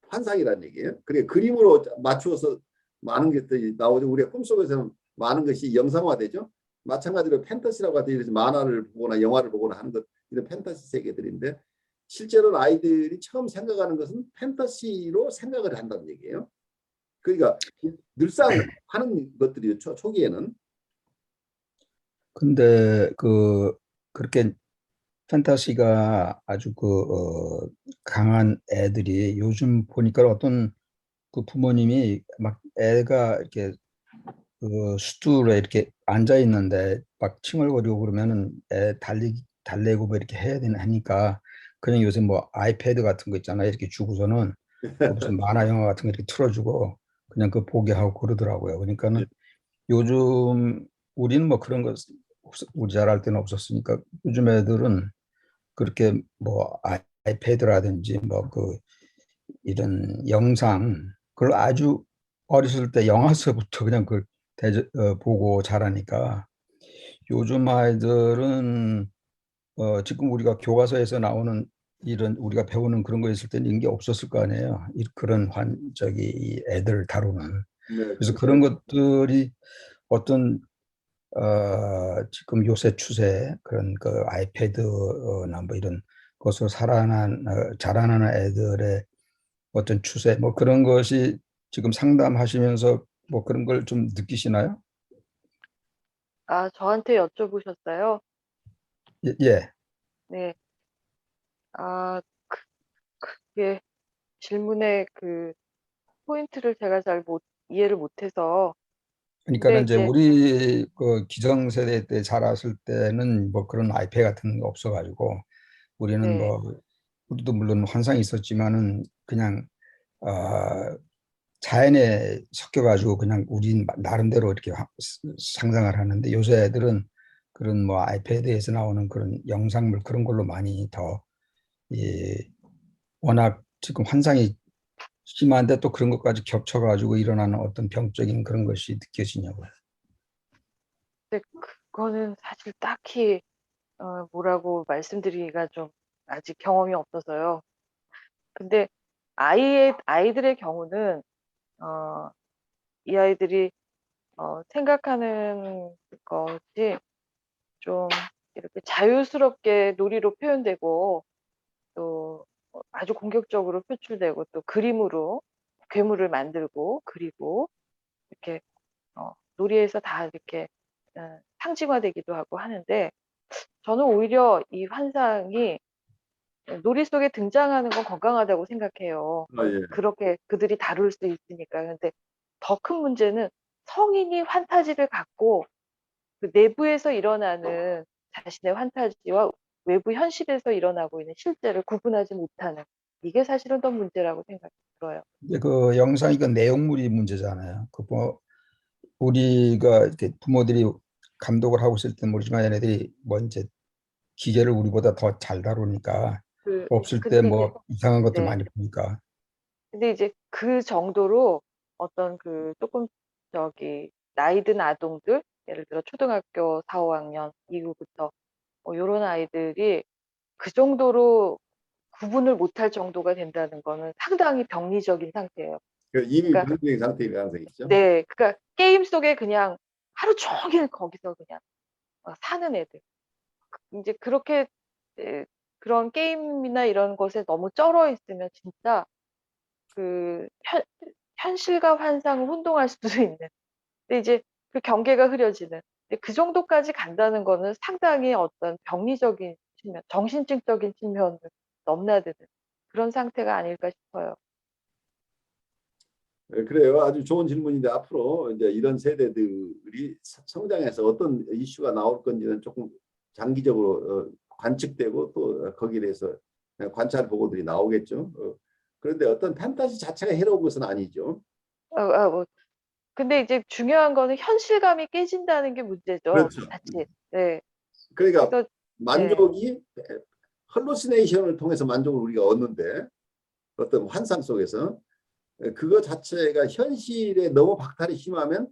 환상이라는 얘기예요. 그래 그림으로 맞추어서 많은 것들이 나오죠. 우리가 꿈속에서는 많은 것이 영상화되죠. 마찬가지로 판타지라고 하듯이 만화를 보거나 영화를 보거나 하는 것 이런 판타지 세계들인데 실제로는 아이들이 처음 생각하는 것은 판타지로 생각을 한다는 얘기예요. 그러니까 늘상 하는 것들이죠. 초기에는. 근데 그렇게 판타시가 아주 강한 애들이 요즘 보니까 어떤 그 부모님이 막 애가 이렇게 그 스툴에 이렇게 앉아 있는데 막 칭얼거리고 그러면은 애 달래고 뭐 이렇게 해야 되나 하니까 그냥 요새 뭐 아이패드 같은 거 있잖아요. 이렇게 주고서는 그 무슨 만화 영화 같은 거 이렇게 틀어주고 그냥 그 보게 하고 그러더라고요. 그러니까는 요즘 우리는 뭐 그런 거 우리 잘할 때는 없었으니까 요즘 애들은 그렇게 뭐 아이패드라든지 뭐 이런 영상 그걸 아주 어렸을 때 영화서부터 그냥 그걸 보고 자라니까 요즘 아이들은 지금 우리가 교과서에서 나오는 이런 우리가 배우는 그런 거 있을 때는 이런 게 없었을 거 아니에요. 그런 저기 이 애들 다루는 네, 그래서 그렇죠. 그런 것들이 어떤 지금 요새 추세 그런 그 아이패드나 뭐 이런 것으로 자라나는 애들의 어떤 추세 뭐 그런 것이 지금 상담하시면서 뭐 그런 걸 좀 느끼시나요? 저한테 여쭤보셨어요? 예, 예. 네. 그, 그게 질문의 그 포인트를 제가 잘 이해를 못해서 그러니까는 이제 이제 우리 그 기성세대 때 자랐을 때는 뭐 그런 아이패드 같은 거 없어가지고 우리는 네, 뭐 우리도 물론 환상이 있었지만은 그냥 자연에 섞여가지고 그냥 우리 나름대로 이렇게 상상을 하는데 요새 애들은 그런 뭐 아이패드에서 나오는 그런 영상물 그런 걸로 많이 더 워낙 지금 환상이 심한데 또 그런 것까지 겹쳐가지고 일어나는 어떤 병적인 그런 것이 느껴지냐고요. 근데 그거는 사실 딱히 뭐라고 말씀드리기가 좀 아직 경험이 없어서요. 근데 아이들의 경우는 어, 이 아이들이 생각하는 것이 좀 이렇게 자유스럽게 놀이로 표현되고 또 아주 공격적으로 표출되고 또 그림으로 괴물을 만들고 그리고 이렇게 놀이에서 다 이렇게 상징화되기도 하고 하는데 저는 오히려 이 환상이 놀이 속에 등장하는 건 건강하다고 생각해요. 예. 그렇게 그들이 다룰 수 있으니까. 근데 더 큰 문제는 성인이 환타지를 갖고 그 내부에서 일어나는 자신의 환타지와 외부 현실에서 일어나고 있는 실제를 구분하지 못하는 이게 사실은 더 문제라고 생각이 들어요. 근데 그 영상 이건 내용물이 문제잖아요. 그 뭐 우리가 이렇게 부모들이 감독을 하고 있을 때는 모르지만 얘네들이 뭐 이제 기계를 우리보다 더 잘 다루니까 그 없을 때 근데 이제 뭐 이상한 것들 네. 많이 보니까 근데 이제 그 정도로 어떤 그 조금 저기 나이 든 아동들 예를 들어 초등학교 4, 5학년 이후부터 요런 아이들이 그 정도로 구분을 못할 정도가 된다는 거는 상당히 병리적인 상태예요. 그 이미 그러니까 병적인 상태일 가능성이 있죠. 네, 그러니까 게임 속에 그냥 하루 종일 거기서 그냥 사는 애들. 이제 그렇게 그런 게임이나 이런 것에 너무 쩔어 있으면 진짜 그 현실과 환상을 혼동할 수도 있는. 근데 이제 그 경계가 흐려지는. 근데 그 정도까지 간다는 거는 상당히 어떤 병리적인 측면, 정신증적인 측면을 넘나드는 그런 상태가 아닐까 싶어요. 예, 그래요. 아주 좋은 질문인데 앞으로 이제 이런 세대들이 성장해서 어떤 이슈가 나올 건지는 조금 장기적으로 관측되고 또 거기에 대해서 관찰 보고들이 나오겠죠. 그런데 어떤 판타지 자체가 해로운 것은 아니죠. 뭐 근데 이제 중요한 거는 현실감이 깨진다는 게 문제죠. 그렇죠. 자칫. 네. 그러니까 그래서 네. 만족이 할루시네이션을 통해서 만족을 우리가 얻는데 어떤 환상 속에서 그거 자체가 현실에 너무 박탈이 심하면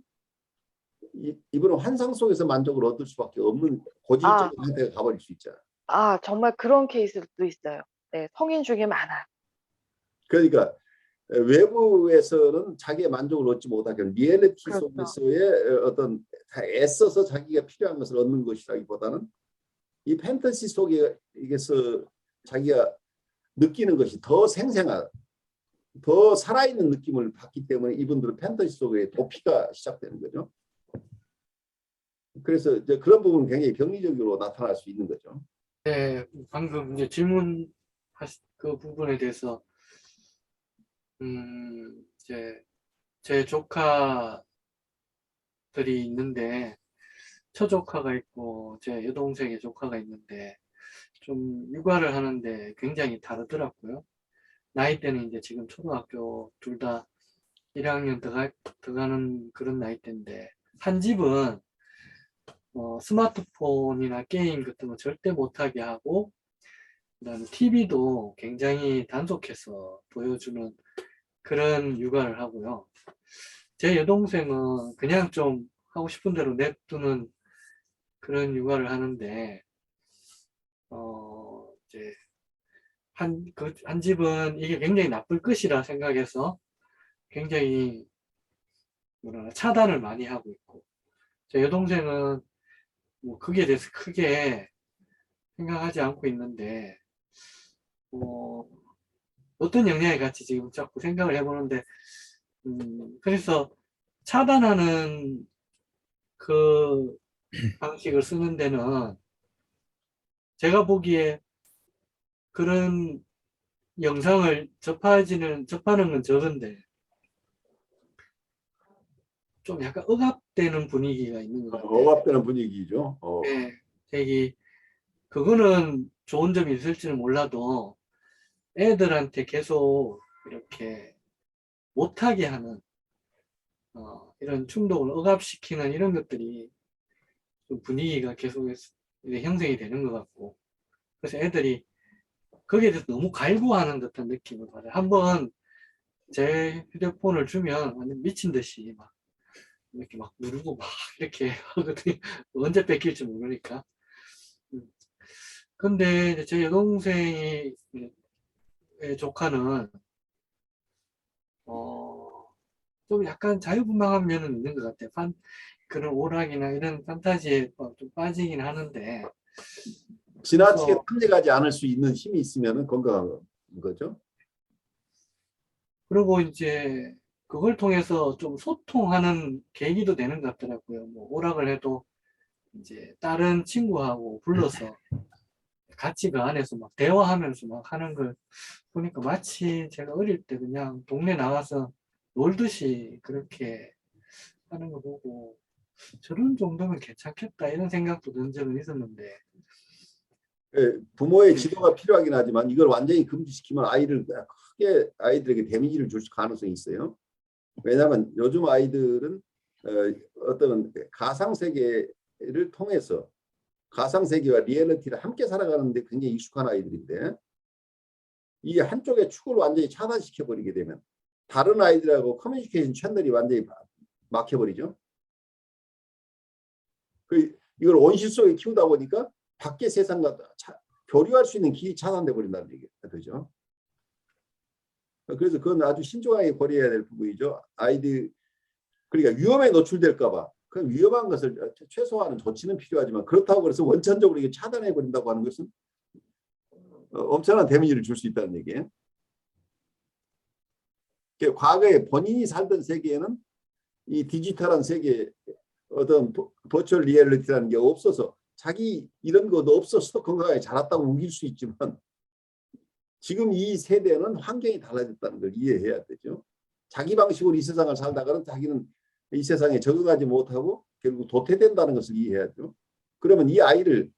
이분은 환상 속에서 만족을 얻을 수밖에 없는 아, 고질적인 상태가 가버릴 수 있잖아. 정말 그런 케이스도 있어요. 네, 성인 중에 많아요. 그러니까 외부에서는 자기의 만족을 얻지 못하게 리얼리티 그렇죠. 속에서의 어떤 애써서 자기가 필요한 것을 얻는 것이라기보다는 이 판타지 속에서 자기가 느끼는 것이 더 생생한, 더 살아있는 느낌을 받기 때문에 이분들은 판타지 속에 도피가 시작되는 거죠. 그래서 이제 그런 부분은 굉장히 병리적으로 나타날 수 있는 거죠. 네, 방금 이제 질문하신 그 부분에 대해서 이제 제 조카들이 있는데 처조카가 있고 제 여동생의 조카가 있는데 좀 육아를 하는데 굉장히 다르더라고요. 나이대는 이제 지금 초등학교 둘 다 1학년 들어가는 그런 나이대인데 한 집은 스마트폰이나 게임 같은 거 절대 못하게 하고 그다음에 TV도 굉장히 단속해서 보여주는 그런 육아를 하고요. 제 여동생은 그냥 좀 하고 싶은 대로 냅두는 그런 육아를 하는데 이제 한 집은 이게 굉장히 나쁠 것이라 생각해서 굉장히 뭐라 차단을 많이 하고 있고 제 여동생은 뭐 거기에 대해서 크게 생각하지 않고 있는데 어떤 영향이 같이 지금 자꾸 생각을 해보는데 그래서 차단하는 그 방식을 쓰는 데는 제가 보기에 그런 영상을 접하는 건 적은데 좀 약간 억압되는 분위기가 있는 것 같아요. 억압되는 분위기죠. 네, 되게 그거는 좋은 점이 있을지는 몰라도 애들한테 계속 이렇게 못하게 하는 이런 충동을 억압시키는 이런 것들이 좀 분위기가 계속 이제 형성이 되는 것 같고, 그래서 애들이 거기에 대해서 너무 갈구하는 듯한 느낌을 받아요. 한번 제 휴대폰을 주면 완전 미친 듯이 막 이렇게 막 누르고 막 이렇게 하거든요. 언제 뺏길지 모르니까. 근데 이제 제 여동생이 조카는 좀 약간 자유분방한 면은 있는 것 같아요. 그런 오락이나 이런 판타지에 좀 빠지긴 하는데, 지나치게 그래서 탐닉하지 않을 수 있는 힘이 있으면 건강한 거죠. 그리고 이제 그걸 통해서 좀 소통하는 계기도 되는 것 같더라고요. 뭐 오락을 해도 이제 다른 친구하고 불러서 같이 그 안에서 막 대화하면서 막 하는 걸 보니까 마치 제가 어릴 때 그냥 동네 나가서 놀듯이 그렇게 하는 거 보고 저런 정도면 괜찮겠다 이런 생각도 든 적은 있었는데, 부모의 지도가 필요하긴 하지만 이걸 완전히 금지시키면 아이들에게 데미지를 줄 가능성이 있어요. 왜냐하면 요즘 아이들은 어떤 가상 세계를 통해서 가상 세계와 리얼리티를 함께 살아가는데 굉장히 익숙한 아이들인데, 이 한쪽의 축을 완전히 차단시켜 버리게 되면 다른 아이들하고 커뮤니케이션 채널이 완전히 막혀버리죠. 이걸 온실 속에 키우다 보니까 밖의 세상과 교류할 수 있는 길이 차단돼 버린다는 얘기죠. 그래서 그건 아주 신중하게 고려해야 될 부분이죠. 아이들, 그러니까 위험에 노출될까봐 그 위험한 것을 최소화하는 조치는 필요하지만, 그렇다고 해서 원천적으로 이게 차단해 버린다고 하는 것은 엄청난 데미지를 줄 수 있다는 얘기예요. 과거에 본인이 살던 세계에는 이 디지털한 세계 어떤 버추얼 리얼리티라는 게 없어서 자기 이런 것도 없어서 건강하게 자랐다고 우길 수 있지만, 지금 이 세대는 환경이 달라졌다는 걸 이해해야 되죠. 자기 방식으로 이 세상을 살다가는 자기는 이 세상에 적응하지 못하고 결국 도태된다는 것을 이해해야죠. 그러면 이 아이를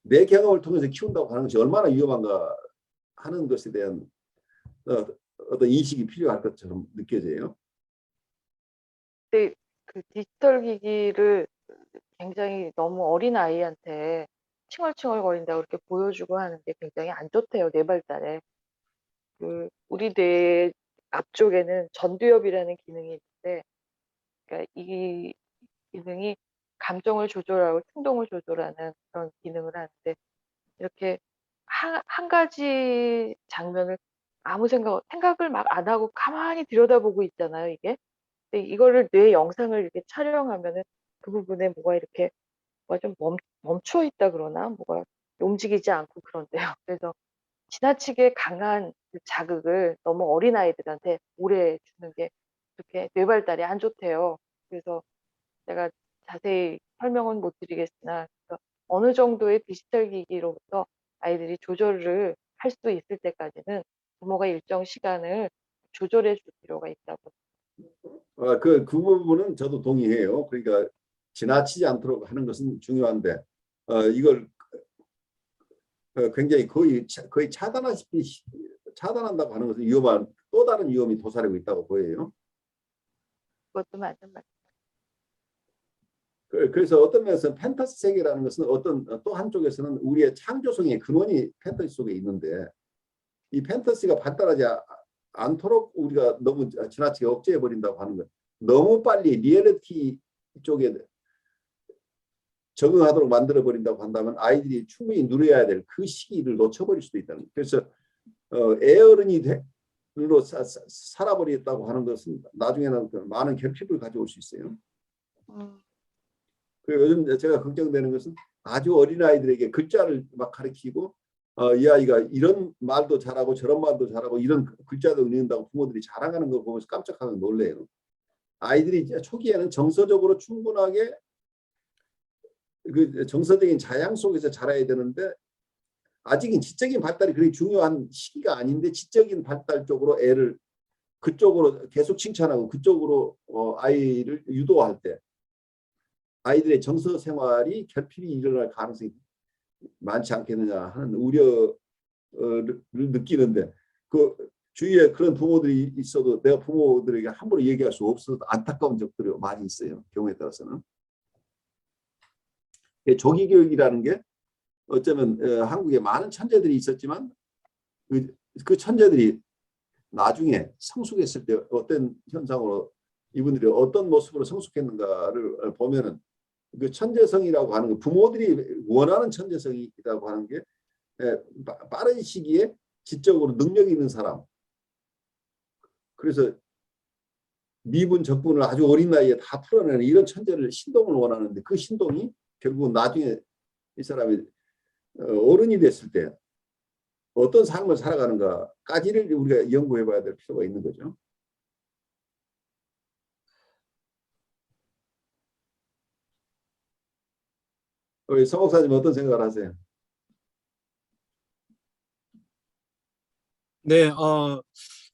내 경험을 통해서 키운다고 하는 것이 얼마나 위험한가 하는 것에 대한 어떤 인식이 필요할 것처럼 느껴져요. 근데 그 디지털 기기를 굉장히 너무 어린 아이한테 칭얼칭얼거린다고 그렇게 보여주고 하는 게 굉장히 안 좋대요, 뇌 발달에. 우리 뇌 앞쪽에는 전두엽이라는 기능이 있는데, 그러니까 이 기능이 감정을 조절하고 충동을 조절하는 그런 기능을 하는데, 이렇게 한 가지 장면을 아무 생각을 막 안 하고 가만히 들여다보고 있잖아요, 이게. 근데 이거를 뇌 영상을 이렇게 촬영하면은 그 부분에 뭐가 이렇게 뭐가 좀 멈춰 있다 그러나 뭐가 움직이지 않고 그런데요. 그래서 지나치게 강한 그 자극을 너무 어린 아이들한테 오래 주는 게 그렇게 뇌 발달에 안 좋대요. 그래서 제가 자세히 설명은 못 드리겠으나, 그래서 어느 정도의 디지털 기기로부터 아이들이 조절을 할 수 있을 때까지는 부모가 일정 시간을 조절해 줄 필요가 있다고. 그 부분은 저도 동의해요. 그러니까 지나치지 않도록 하는 것은 중요한데, 이걸 굉장히 거의 차단하시피 차단한다고 하는 것은 또 다른 위험이 도사리고 있다고 보여요. 그것도 맞는 말. 그래서 어떤 면에서 판타지 세계라는 것은 또 한쪽에서는 우리의 창조성의 근원이 판타지 속에 있는데, 이 판타지가 발달하지 않도록 우리가 너무 지나치게 억제해 버린다고 하는 것, 너무 빨리 리얼리티 쪽에 적응하도록 만들어 버린다고 한다면 아이들이 충분히 누려야 될 그 시기를 놓쳐버릴 수도 있다는 거예요. 그래서 애어른이 살아버렸다고 하는 것은 나중에는 많은 결핍을 가져올 수 있어요. 그리고 요즘 제가 걱정되는 것은 아주 어린 아이들에게 글자를 막 가르치고 이 아이가 이런 말도 잘하고 저런 말도 잘하고 이런 글자도 읽는다고 부모들이 자랑하는 걸 보면서 깜짝하고 놀래요. 아이들이 초기에는 정서적으로 충분하게 그 정서적인 자양 속에서 자라야 되는데, 아직은 지적인 발달이 그렇게 중요한 시기가 아닌데 지적인 발달 쪽으로 애를 그쪽으로 계속 칭찬하고 그쪽으로 아이를 유도할 때 아이들의 정서 생활이 결핍이 일어날 가능성이 많지 않겠느냐 하는 우려를 느끼는데 그 주위에 그런 부모들이 있어도 내가 부모들에게 함부로 얘기할 수 없어서 안타까운 적들이 많이 있어요. 경우에 따라서는. 조기 교육이라는 게 어쩌면 한국에 많은 천재들이 있었지만 그 천재들이 나중에 성숙했을 때 어떤 현상으로 이분들이 어떤 모습으로 성숙했는가를 보면은 그 천재성이라고 하는 거 부모들이 원하는 천재성이라고 하는 게 빠른 시기에 지적으로 능력이 있는 사람. 그래서 미분 적분을 아주 어린 나이에 다 풀어내는 이런 천재를 신동을 원하는데 그 신동이 결국은 나중에 이 사람이 어른이 됐을 때 어떤 삶을 살아가는가까지를 우리가 연구해 봐야 될 필요가 있는 거죠. 우리 서 목사님 어떤 생각을 하세요? 네,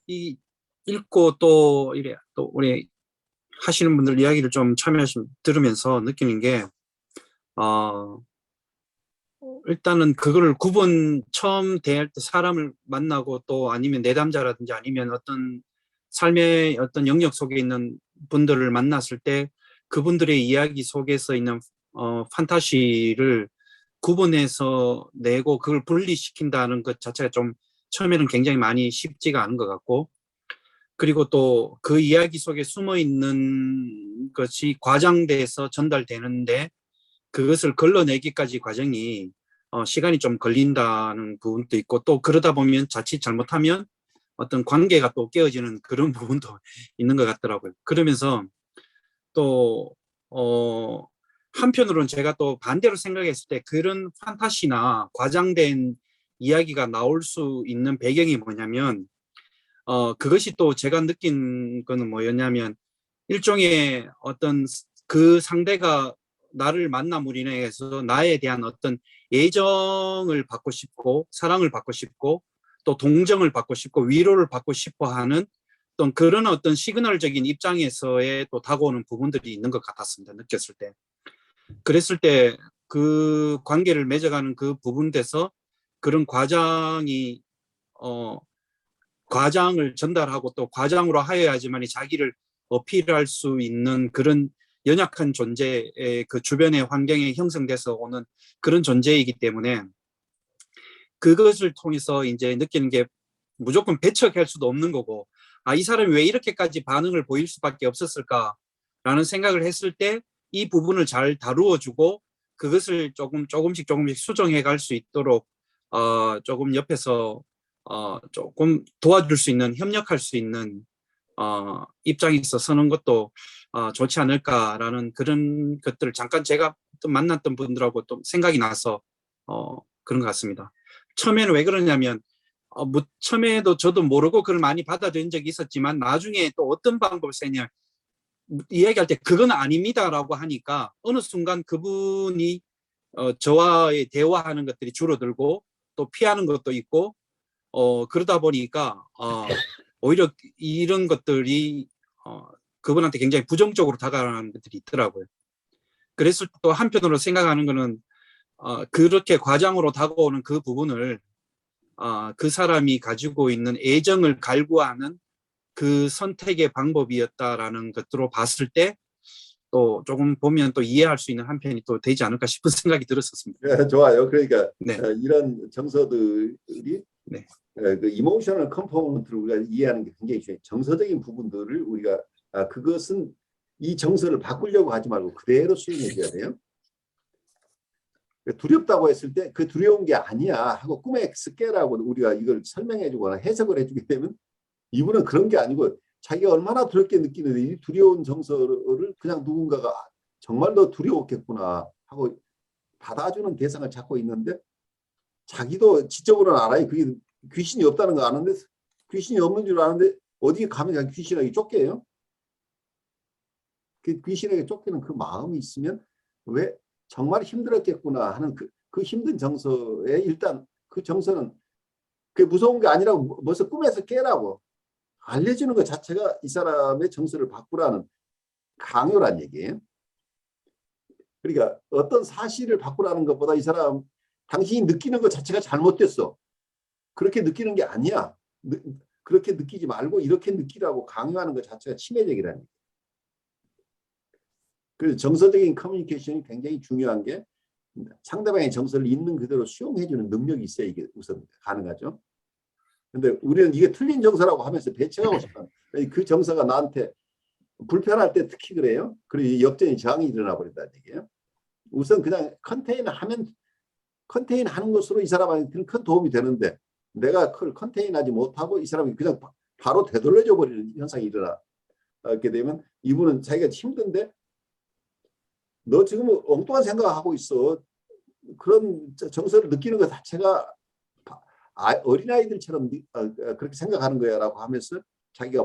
이 읽고 또 이래 또 우리 하시는 분들 이야기를 좀 들으면서 느끼는 게 일단은 그거를 처음 대할 때 사람을 만나고 또 아니면 내담자라든지 아니면 어떤 삶의 어떤 영역 속에 있는 분들을 만났을 때 그분들의 이야기 속에서 있는 판타시를 구분해서 내고 그걸 분리시킨다는 것 자체가 좀 처음에는 굉장히 많이 쉽지가 않은 것 같고, 그리고 또 그 이야기 속에 숨어 있는 것이 과장돼서 전달되는데 그것을 걸러내기까지 과정이 시간이 좀 걸린다는 부분도 있고, 또 그러다 보면 자칫 잘못하면 어떤 관계가 또 깨어지는 그런 부분도 있는 것 같더라고요. 그러면서 또 한편으로는 제가 또 반대로 생각했을 때 그런 판타시나 과장된 이야기가 나올 수 있는 배경이 뭐냐면 그것이 또 제가 느낀 거는 뭐였냐면 일종의 어떤 그 상대가 나를 만남으로 인해서 나에 대한 어떤 애정을 받고 싶고 사랑을 받고 싶고 또 동정을 받고 싶고 위로를 받고 싶어 하는 그런 어떤 시그널적인 입장에서의 또 다가오는 부분들이 있는 것 같았습니다. 느꼈을 때. 그랬을 때 그 관계를 맺어가는 그 부분에서 그런 과장을 전달하고 또 과장으로 하여야지만 자기를 어필할 수 있는 그런 연약한 존재의 그 주변의 환경에 형성돼서 오는 그런 존재이기 때문에 그것을 통해서 이제 느끼는 게 무조건 배척할 수도 없는 거고, 이 사람이 왜 이렇게까지 반응을 보일 수밖에 없었을까라는 생각을 했을 때 이 부분을 잘 다루어주고 그것을 조금씩 수정해 갈 수 있도록 조금 옆에서 조금 도와줄 수 있는, 협력할 수 있는 입장에서 서는 것도 좋지 않을까라는 그런 것들을 잠깐 제가 또 만났던 분들하고 또 생각이 나서 그런 것 같습니다. 처음에는 왜 그러냐면 처음에도 저도 모르고 그걸 많이 받아들인 적이 있었지만 나중에 또 어떤 방법을 쓰냐 이야기할 때 그건 아닙니다라고 하니까 어느 순간 그분이 저와의 대화하는 것들이 줄어들고 또 피하는 것도 있고 그러다 보니까 오히려 이런 것들이 그분한테 굉장히 부정적으로 다가가는 것들이 있더라고요. 그래서 또 한편으로 생각하는 거는 그렇게 과장으로 다가오는 그 부분을 그 사람이 가지고 있는 애정을 갈구하는 그 선택의 방법이었다라는 것으로 봤을 때 또 조금 보면 또 이해할 수 있는 한편이 또 되지 않을까 싶은 생각이 들었었습니다. 네, 좋아요. 그러니까 네. 이런 정서들이 네. 그 이모셔널 컴포넌트를 우리가 이해하는 게 굉장히 중요해요. 정서적인 부분들을 우리가 그것은 이 정서를 바꾸려고 하지 말고 그대로 수용해 줘야 돼요. 두렵다고 했을 때 그 두려운 게 아니야 하고 꿈에 스케라고 우리가 이걸 설명해 주거나 해석을 해주게 되면 이분은 그런 게 아니고 자기가 얼마나 두렵게 느끼는데 이 두려운 정서를 그냥 누군가가 정말 너 두려웠겠구나 하고 받아주는 대상을 찾고 있는데 자기도 지적으로는 알아요. 그게 귀신이 없다는 거 아는데 귀신이 없는 줄 아는데 어디에 가면 귀신에게 쫓겨요. 그 귀신에게 쫓기는 그 마음이 있으면 왜 정말 힘들었겠구나 하는 그 힘든 정서에 일단 그 정서는 그게 무서운 게 아니라고 벌써 꿈에서 깨라고 알려주는 것 자체가 이 사람의 정서를 바꾸라는 강요란 얘기예요. 그러니까 어떤 사실을 바꾸라는 것보다 이 사람 당신이 느끼는 것 자체가 잘못됐어. 그렇게 느끼는 게 아니야. 그렇게 느끼지 말고 이렇게 느끼라고 강요하는 것 자체가 치매적이라는 거예요. 그래서 정서적인 커뮤니케이션이 굉장히 중요한 게 상대방의 정서를 있는 그대로 수용해주는 능력이 있어야 이게 우선 가능하죠. 근데 우리는 이게 틀린 정서라고 하면서 배척하고 싶어. 그 정서가 나한테 불편할 때 특히 그래요. 그리고 역전이 저항이 일어나 버린다는 얘기예요. 우선 그냥 컨테인 하는 것으로 이 사람한테는 큰 도움이 되는데 내가 그걸 컨테인하지 못하고 이 사람이 그냥 바로 되돌려져 버리는 현상이 일어나게 되면 이분은 자기가 힘든데 너 지금 엉뚱한 생각하고 있어. 그런 정서를 느끼는 것 자체가 어린아이들처럼 그렇게 생각하는 거야 라고 하면서 자기가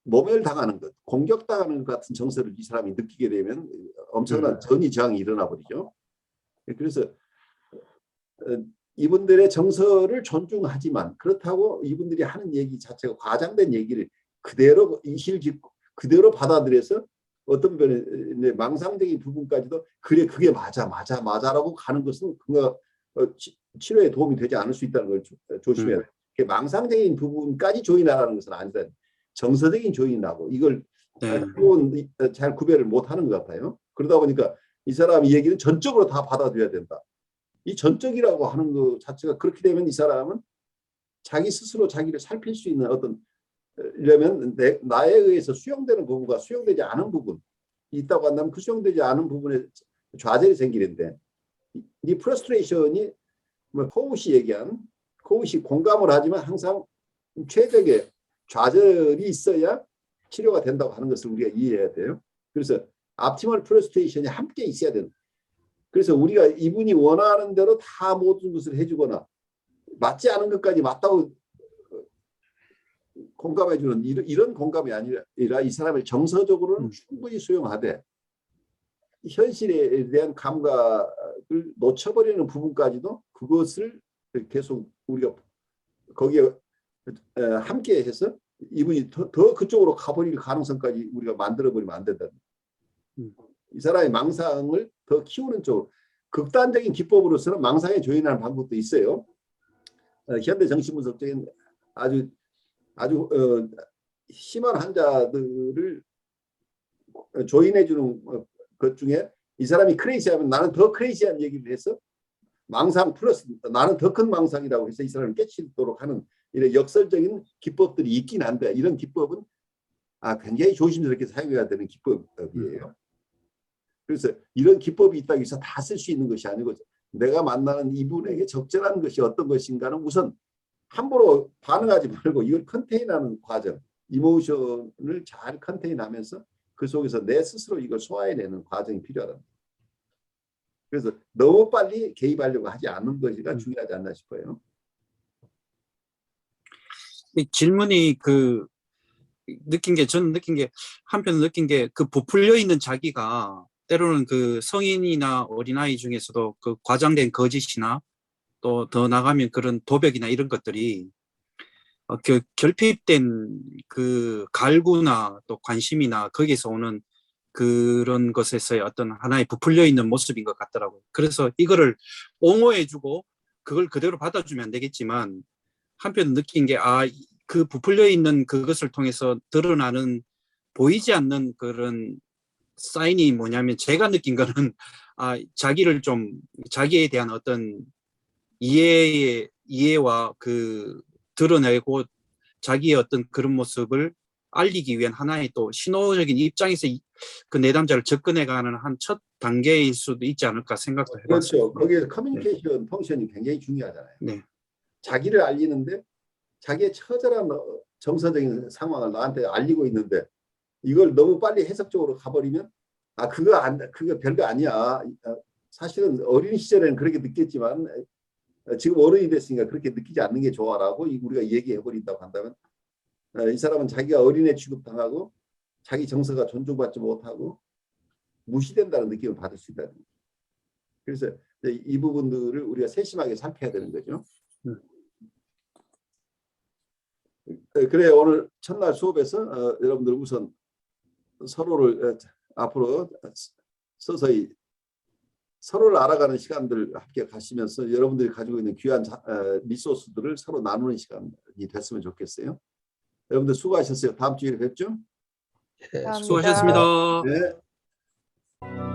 모멸당하는 것, 공격당하는 것 같은 정서를 이 사람이 느끼게 되면 엄청난 전이 저항이 일어나 버리죠. 그래서 이분들의 정서를 존중하지만 그렇다고 이분들이 하는 얘기 자체가 과장된 얘기를 그대로 이실직고 그대로 받아들여서 어떤 면에 망상적인 부분까지도 그래 그게 맞아라고 가는 것은 그거 치료에 도움이 되지 않을 수 있다는 걸 조심해야 돼요. 망상적인 부분까지 조인하라는 것은 아니다. 정서적인 조인하고 이걸 잘 구별을 못하는 것 같아요. 그러다 보니까 이 사람 이 얘기는 전적으로 다 받아들여야 된다. 이 전적이라고 하는 것 자체가 그렇게 되면 이 사람은 자기 스스로 자기를 살필 수 있는 어떤 이러면 나에 의해서 수용되는 부분과 수용되지 않은 부분이 있다고 한다면 그 수용되지 않은 부분에 좌절이 생기는데 이 프러스트레이션이 뭐 코우시 공감을 하지만 항상 최적의 좌절이 있어야 치료가 된다고 하는 것을 우리가 이해해야 돼요. 그래서 옵티멀 프러스트레이션이 함께 있어야 된다. 그래서 우리가 이분이 원하는 대로 다 모든 것을 해주거나 맞지 않은 것까지 맞다고 공감해주는 이런 공감이 아니라 이 사람을 정서적으로는 충분히 수용하되 현실에 대한 감각을 놓쳐버리는 부분까지도 그것을 계속 우리가 거기에 함께 해서 이분이 더 그쪽으로 가버릴 가능성까지 우리가 만들어버리면 안 된다. 이 사람의 망상을 더 키우는 쪽으로 극단적인 기법으로서는 망상에 조인하는 방법도 있어요. 현대 정신분석적인 아주 심한 환자들을 조인해주는 것 중에 이 사람이 크레이시하면 나는 더 크레이시한 얘기를 해서 망상 플러스 나는 더 큰 망상이라고 해서 이 사람을 깨치도록 하는 이런 역설적인 기법들이 있긴 한데 이런 기법은 굉장히 조심스럽게 사용해야 되는 기법이에요. 그래서 이런 기법이 있다고 해서 다 쓸 수 있는 것이 아니고 내가 만나는 이분에게 적절한 것이 어떤 것인가는 우선 함부로 반응하지 말고 이걸 컨테인하는 과정, 이모션을 잘 컨테인하면서 그 속에서 내 스스로 이걸 소화해내는 과정이 필요하다. 그래서 너무 빨리 개입하려고 하지 않는 것이가 중요하지 않나 싶어요. 이 질문이 저는 느낀 게 한편 느낀 게 그 부풀려 있는 자기가 때로는 그 성인이나 어린아이 중에서도 그 과장된 거짓이나 또 더 나가면 그런 도벽이나 이런 것들이 그 결핍된 그 갈구나 또 관심이나 거기서 오는 그런 것에서의 어떤 하나의 부풀려 있는 모습인 것 같더라고요. 그래서 이거를 옹호해주고 그걸 그대로 받아주면 안 되겠지만 한편 느낀 게 그 부풀려 있는 그것을 통해서 드러나는 보이지 않는 그런 사인이 뭐냐면 제가 느낀 거는 자기에 대한 어떤 이해와 그 드러내고 자기의 어떤 그런 모습을 알리기 위한 하나의 또 신호적인 입장에서 그 내담자를 접근해가는 한 첫 단계일 수도 있지 않을까 생각도 해봤어요. 그렇죠. 거기에 커뮤니케이션 펑션이 굉장히 중요하잖아요. 네. 자기를 알리는데 자기의 처절한 정서적인 상황을 나한테 알리고 있는데 이걸 너무 빨리 해석적으로 가버리면 그거 별거 아니야. 사실은 어린 시절에는 그렇게 느꼈지만 지금 어른이 됐으니까 그렇게 느끼지 않는 게 좋아라고 우리가 얘기해버린다고 한다면 이 사람은 자기가 어린애 취급당하고 자기 정서가 존중받지 못하고 무시된다는 느낌을 받을 수 있다는 거죠. 그래서 이 부분들을 우리가 세심하게 살펴야 되는 거죠. 그래 오늘 첫날 수업에서 여러분들 우선 서로를 앞으로 서서히 서로를 알아가는 시간들 함께 가시면서 여러분들이 가지고 있는 귀한 리소스들을 서로 나누는 시간이 됐으면 좋겠어요. 여러분들 수고하셨어요. 다음 주에 뵙죠. 예, 감사합니다. 수고하셨습니다. 네.